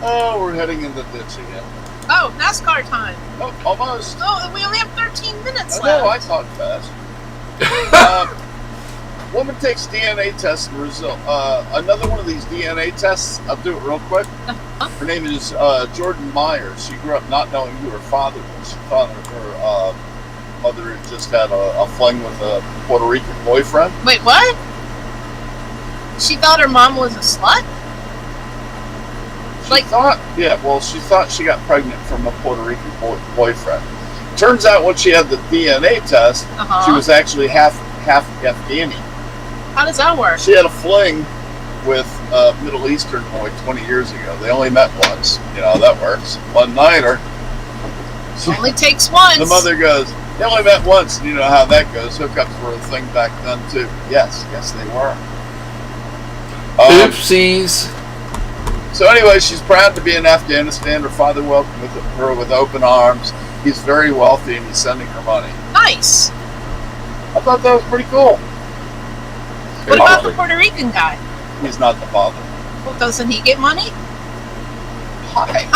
Oh, we're heading in the ditch again. Oh, NASCAR time. Oh, almost. Oh, we only have 13 minutes I know, I left. talk fast. Woman takes DNA test and result. Another one of these DNA tests. I'll do it real quick. Her name is Jordan Myers. She grew up not knowing who her father was. She thought her mother had just had a fling with a Puerto Rican boyfriend. Wait, what? She thought her mom was a slut? She thought she got pregnant from a Puerto Rican boyfriend. Turns out when she had the DNA test, Uh-huh. she was actually half Afghani. How does that work? She had a fling with a Middle Eastern boy 20 years ago. They only met once. You know, that works. One nighter. Only takes once. The mother goes, they only met once. You know how that goes. Hookups were a thing back then, too. Yes, they were. Oopsies. So anyway, she's proud to be in Afghanistan. Her father welcomed her with open arms. He's very wealthy and he's sending her money. Nice. I thought that was pretty cool. What about the Puerto Rican guy? He's not the father. Well, doesn't he get money? Hi.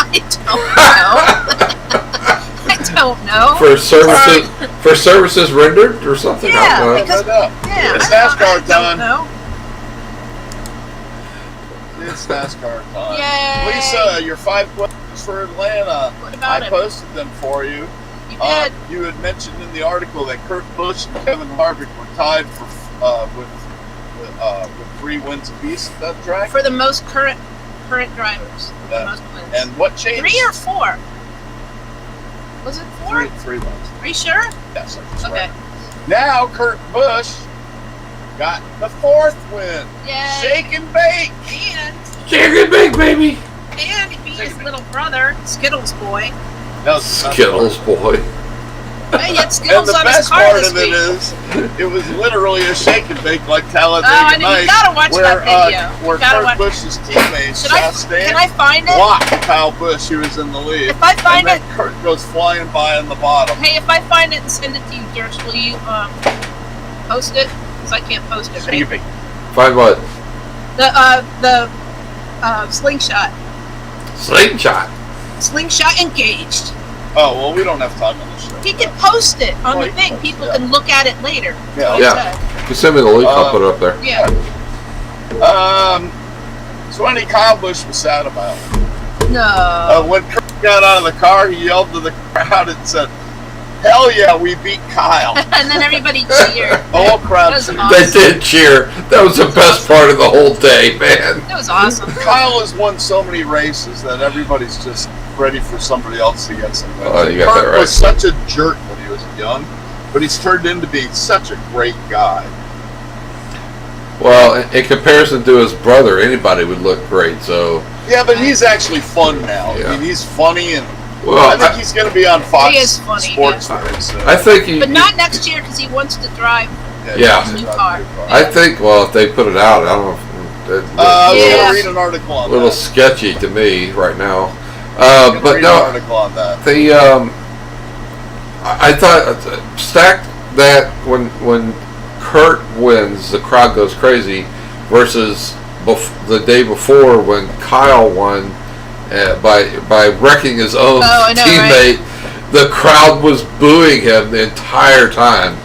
I don't know. For services rendered or something? Yeah, I don't know. because- Yeah, It's I NASCAR don't time. know. It's NASCAR time. Yay. Lisa, your 5 questions for Atlanta. What I about him? posted them for you. You did. You had mentioned in the article that Kurt Busch and Kevin Harvick were tied for with 3 wins apiece at that track. For the most current drivers. For the Yeah. most wins. And what changed? 3 or 4? Was it 4? 3 wins. Are you sure? Yes, I just Okay. read. Now Kurt Busch got the 4th win. Yay. Shake and bake. And Chicken big baby. he beat his little brother, Skittles boy. That was the best Skittles boy. Hey, he had And Skittles the on his best car part this of it week. is, it was literally a shake and bake like Talladega Oh, I know. You Nights, gotta watch where, that video. where You gotta Kurt watch. Busch's teammate, Can I Chastain, find it? blocked Kyle Busch, who was in the lead. If I find and it, then Kurt goes flying by on the bottom. hey, if I find it and send it to you, Dirks, will you post it? Because I can't post it. Shake and Right? bake. Find what? The slingshot. Slingshot engaged. Oh, well, we don't have time on this show. He can post it on the Right. thing. People Yeah. can look at it later. Yeah. That's what Yeah. I said. You send me the link, I'll put it up there. Yeah. So any Kyle Busch was sad about. No. When Kurt got out of the car, he yelled to the crowd and said, "Hell yeah, we beat Kyle." And then everybody cheered. The whole crowd That was cheered. awesome. They did cheer. That was the best part of the whole day, man. It was awesome. Kyle has won so many races that everybody's just ready for somebody else to get some wins. Oh, you got Kurt that right. was such a jerk when he was young, but he's turned into being such a great guy. Well, in comparison to his brother, anybody would look great. So, Yeah, but he's actually fun now. Yeah. I mean, he's funny, and well, I think he's going to be on Fox He is funny, Sports very soon. I think he. But not next year because he wants to drive. Yeah. he's New not car. a good I think. Well, if they put it out, I don't know. If, I'm Yeah. going to read an article on a little that. sketchy to me right now. I'm gonna But read no, an article on that. the I thought stacked that when Kurt wins, the crowd goes crazy, versus the day before when Kyle won by wrecking his own Oh, I know, teammate. The crowd was booing him the entire time.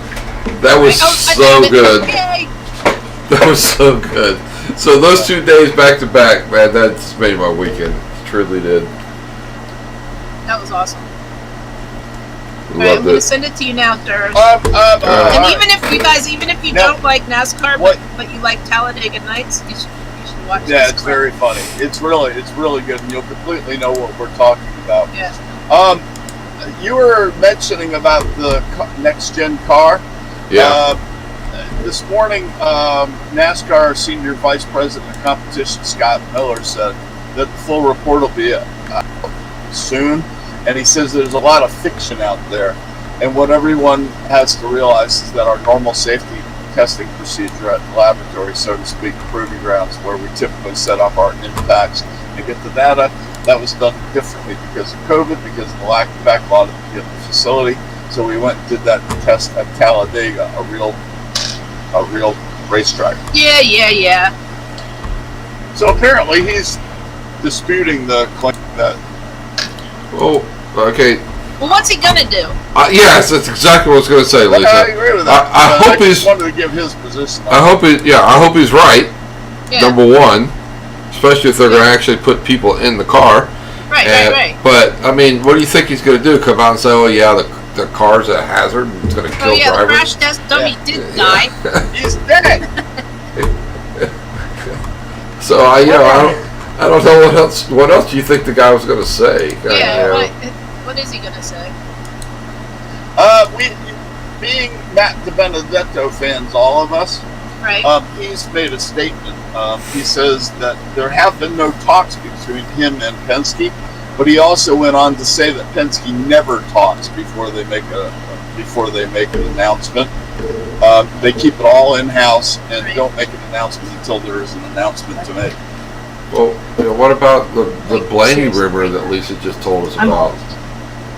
That was so good. Yay. That was so good. So those 2 days back to back, man, that's made my weekend. It truly did. That was awesome. Alright, I'm Loved going to it. send it to you now, Dirk. All And right. even if you guys, even if you Now- don't like NASCAR, What- but you like Talladega Nights, you should watch Yeah, this it's clip. very funny. It's really good, and you'll completely know what we're talking about. Yeah. You were mentioning about the next gen car. Yeah. This morning, NASCAR Senior Vice President of Competition Scott Miller said that the full report will be soon, and he says there's a lot of fiction out there, and what everyone has to realize is that our normal safety testing procedure at the laboratory, so to speak, proving grounds where we typically set up our impacts and get the data, that was done differently because of COVID, because of the lack of backlog at the facility. So we went and did that test at Talladega, a real racetrack. Yeah. So apparently he's disputing the claim that Oh, okay. Well, what's he gonna do? Yes, that's exactly what I was going to say, Lisa. I agree with that. I hope just he's. wanted to give his position. I hope he's right. Yeah. Number one, especially if they're going to actually put people in the car. Right. But I mean, what do you think he's going to do? Come out and say, "Oh yeah, the car's a hazard and it's going to kill Oh yeah, the drivers." crash test dummy did die. He's dead. So I don't know what else. What else do you think the guy was going to say? Yeah. What is he gonna say? We, being Matt DiBenedetto fans, all of us, Right. he's made a statement. He says that there have been no talks between him and Penske, but he also went on to say that Penske never talks before they make an announcement. They keep it all in house and Right. don't make an announcement until there is an announcement to make. Well, what about the Blaney rumor that Lisa just told us I'm about? old.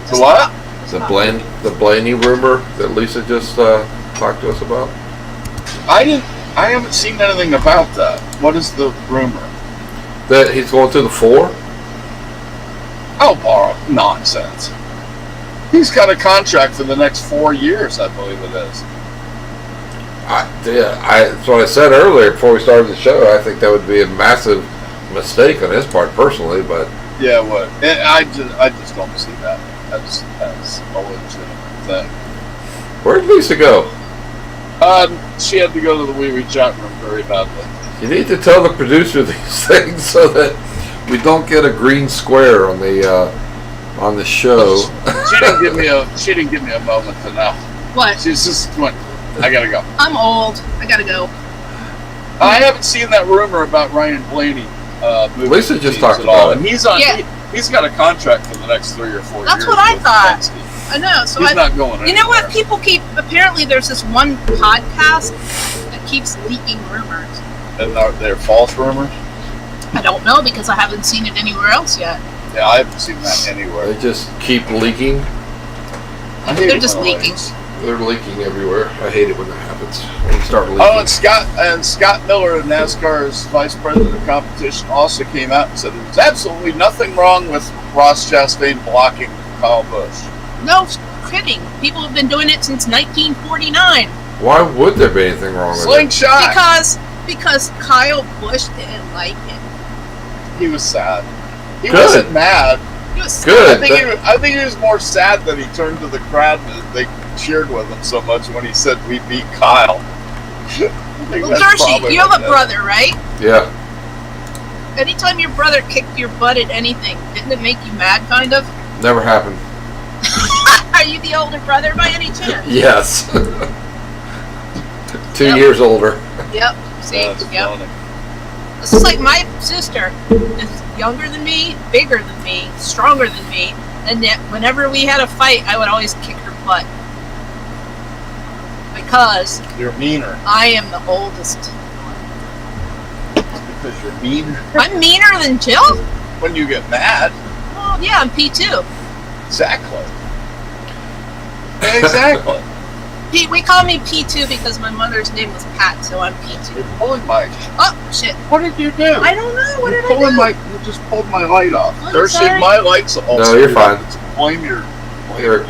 The what? The Blaney rumor that Lisa just talked to us about? I haven't seen anything about that. What is the rumor? That he's going to the 4? Oh, nonsense. He's got a contract for the next 4 years, I believe it is. That's what I said earlier before we started the show. I think that would be a massive mistake on his part personally, but Yeah, what? I just don't see that as a legitimate thing. where'd Lisa go? She had to go to the Wee Wee chat room very badly. You need to tell the producer these things so that we don't get a green square on the show. She didn't give me a moment to know. What? She's just went, I gotta go. I'm old. I gotta go. I haven't seen that rumor about Ryan Blaney moving Lisa to just teams talked at all. about it. And he's on. Yeah. He's got a contract for the next 3 or 4 years. That's what I with thought. Penske. I know. So He's not going anywhere. You know what? People keep. Apparently, there's this one podcast that keeps leaking rumors. And they're false rumors? I don't know because I haven't seen it anywhere else yet. Yeah, I haven't seen that anywhere. They just keep leaking. I hate They're it just when it leaking. rains. They're leaking everywhere. I hate it when that happens. When you start leaking. Oh, and Scott Miller, NASCAR's vice president of competition, also came out and said there's absolutely nothing wrong with Ross Chastain blocking Kyle Busch. No kidding. People have been doing it since 1949. Why would there be anything wrong with it? Slingshot. Because Kyle Busch didn't like it. He was sad. He Good. wasn't mad. He was Good. I think he was more sad that he turned to the crowd and they cheered with him so much when he said we beat Kyle. Well, Dershie, you have a brother, right? Yeah. Anytime your brother kicked your butt at anything, didn't it make you mad, kind of? Never happened. Are you the older brother by any chance? Yes. 2 Yep. years older. Yep. See? That's Yep. funny. This is like my sister is younger than me, bigger than me, stronger than me, and yet whenever we had a fight, I would always kick her butt. Because You're meaner. I am the oldest. Because you're meaner. I'm meaner than Jill? When you get mad. Well, yeah, I'm P2. Exactly. Exactly. We call me P2 because my mother's name was Pat, so I'm P2. You're pulling my. Oh, shit. What did you do? I don't know. What You're did I pulling do? You just pulled my light off. I'm There's sorry. my light's all No, you're screwed fine. up. It's blame your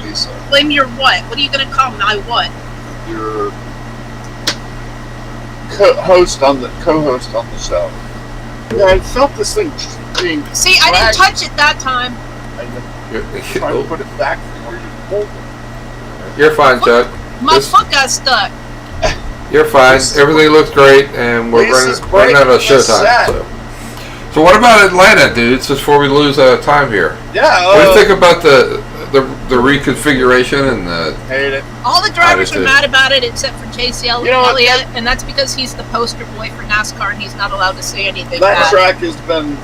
Lisa. Blame your what? What are you going to call me? I what? Your co-host on the show. Yeah, I felt this thing being. See, I didn't touch it that time. I'm trying to put it back from where you pulled it. You're fine, Chuck. My This- foot got stuck. You're fine. Everything looks great, and we're Lisa's running out of breaking the showtime. set. So what about Atlanta, dudes? Just before we lose time here, Yeah. what do you think about the reconfiguration and the? Hate it. All the drivers I are did too. mad about it except for Chase You know what, Elliott, and that's because he's the poster boy for NASCAR and he's not allowed to say anything That bad. track has been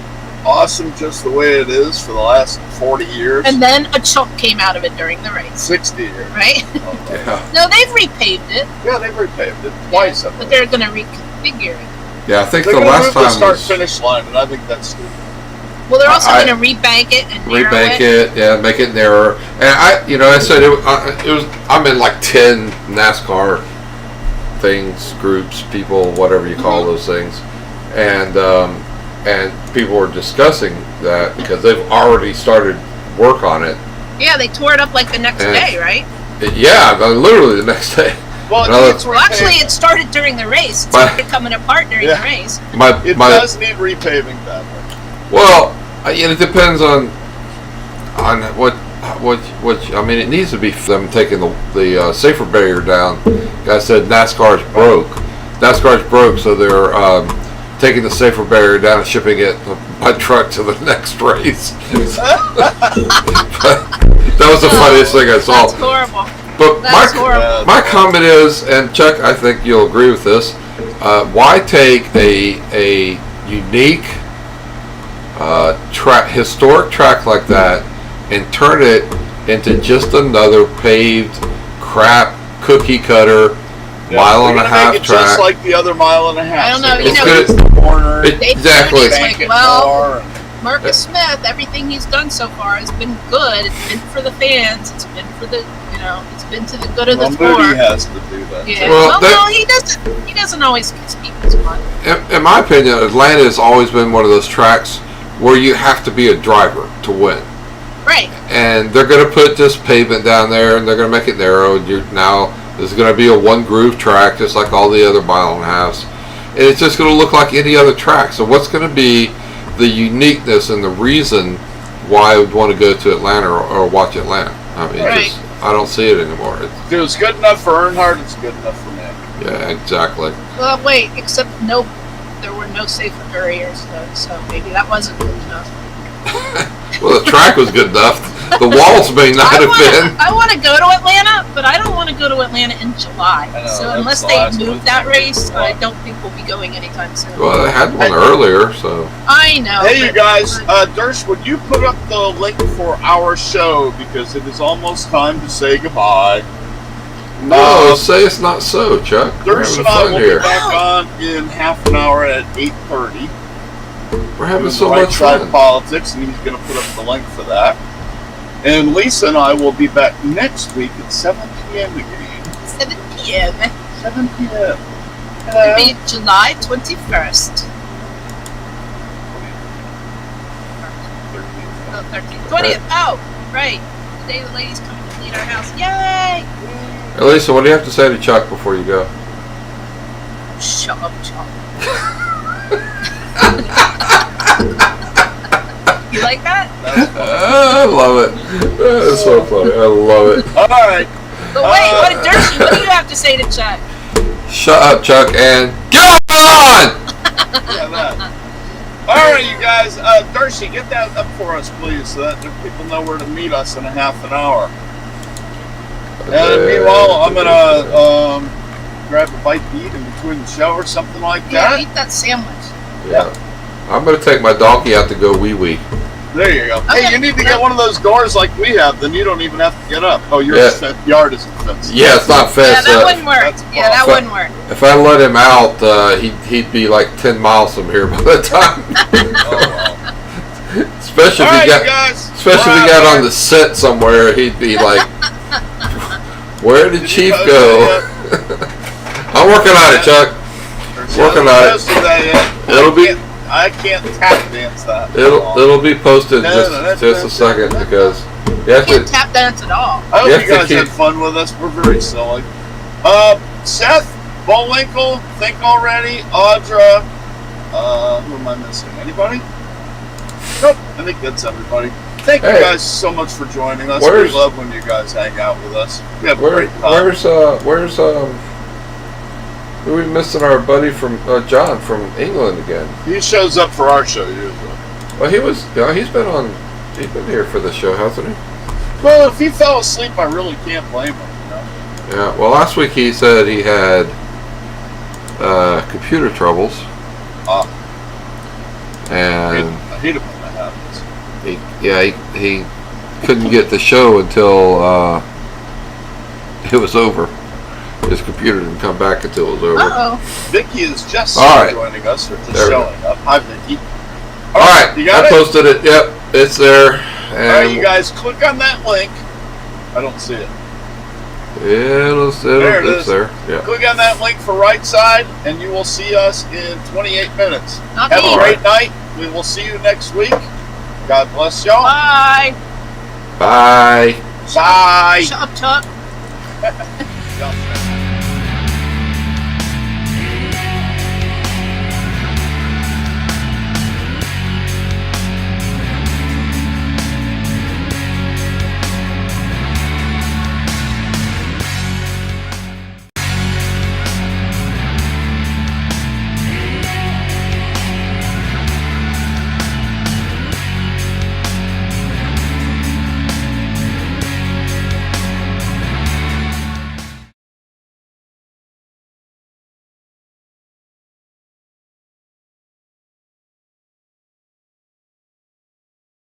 awesome just the way it is for the last 40 years. And then a chunk came out of it during the race, 60 years. right? Yeah, No, they've repaved it, Yeah, they've repaved it twice. I but believe. they're going to reconfigure it. yeah. I think They're the going to last move the time start was finish line, and I think that's stupid. Well, they're also I- going to rebank it and narrow rebank it. it, yeah, make it narrower. And I said it was. I'm in like 10 NASCAR things, groups, people, whatever you call those things, and and people were discussing that because they've already started work on it. Yeah, they tore it up like the next And- day, right? Yeah, literally the next day. Well, Another- it needs Well, actually, repaving. it started during the race. It My- started coming apart during Yeah. the race. It My does need repaving badly. well, it depends on what I mean. It needs to be them taking the safer barrier down. Guy said NASCAR's broke. NASCAR's broke, so they're taking the safer barrier down and shipping it by truck to the next race. That was the funniest thing I saw. That's horrible. But That's horrible. my comment is, and Chuck, I think you'll agree with this. Why take a unique historic track like that and turn it into just another paved crap cookie cutter mile and a half make it track? just like the other mile and a half. I don't know, So you it's know, good as the corner. Exactly. It's bank like, it well, more, and- Marcus Smith, everything he's done so far has been good. It's been for the fans. It's been for the, it's been to the good of the Well, Moody sport. has to do that. Yeah. Well, Well, no, he doesn't. He doesn't always speak his mind. In my opinion, Atlanta has always been one of those tracks where you have to be a driver to win. Right. And they're going to put this pavement down there, and they're going to make it narrow. And this is going to be a one groove track, just like all the other mile and a halves. And it's just going to look like any other track. So what's going to be the uniqueness and the reason why I would want to go to Atlanta or watch Atlanta? I mean, Right. I don't see it anymore. If it was good enough for Earnhardt, it's good enough for me. Yeah, exactly. Well, wait. Except there were no safer barriers, though, so maybe that wasn't good enough. Well, the track was good enough. The walls may not have been. I want to go to Atlanta, but I don't want to go to Atlanta in July. I know, So that's unless the they last move one. that race, I don't think we'll be going anytime soon. Well, they had one earlier, so. I know. Hey, you but- guys, Dersh, would you put up the link for our show because it is almost time to say goodbye. No, say it's not so, Chuck. We're Dersh having and I fun will here. be back on in half an hour at 8:30. We're having Doing so Right much Side fun. Politics, and he's going to put up the link for that. And Lisa and I will be back next week at 7 p.m. again. 7 p.m. 7 p.m. It'll be July 21st. No, 13th. 20th. Oh, right. The day the ladies coming to clean our house. Yay! Hey, Lisa, what do you have to say to Chuck before you go? Shut up, Chuck. You like that? I love it. That's so funny. I love it. All right. But wait, what do you have to say to Chuck? Shut up, Chuck, and get on! Yeah, that. All right, you guys. Darcy, get that up for us, please, so that people know where to meet us in a half an hour. And meanwhile, I'm gonna grab a bite to eat in between the show or something like Yeah, that. eat that sandwich. Yeah. I'm going to take my donkey out to go wee-wee. There you go. Okay. Hey, you need to get one of those doors like we have. Then you don't even have to get up. Oh, your Yeah. yard isn't fenced. Yeah, it's not Yeah, fenced. that wouldn't work. that's Yeah, that fine. wouldn't work. If I let him out, he'd be like 10 miles from here by the time. Oh, well. Especially All if right, he you got, guys. especially if he got on the set somewhere, he'd be like, "Where did Chief post go?" I'm working on it, Chuck. Working on it. It'll be- I can't tap dance that. It'll be posted in just a second because you have Can't to. tap dance at all. I hope You you, have to guys keep- had fun with us. We're very silly. Seth, Bullwinkle, Think Already, Audra. Who am I missing? Anybody? Nope. I think that's everybody. Thank you Hey. guys so much for joining us. Where's- We love when you guys hang out with us. We have a Where, great time. where's we missing our buddy from John from England again? He shows up for our show usually. Well, he's been here for the show, hasn't he? Well, if he fell asleep, I really can't blame him. You know? Yeah. Well, last week he said he had computer troubles, I and hate it when that happens. he couldn't get the show until it was over. His computer didn't come back until it was over. Uh-oh. Vicky is just All right. joining us, or just There we go. showing up. Hi, Vicky. All right, you got I it? posted it. Yep, it's there. All right, And you guys, click on that link. I don't see it. There it it's is. there. Yeah. Click on that link for Right Side, and you will see us in 28 minutes. Not Have me. a great night. we will see you next week. God bless y'all. Bye. Bye. Bye. Shut up, Chuck.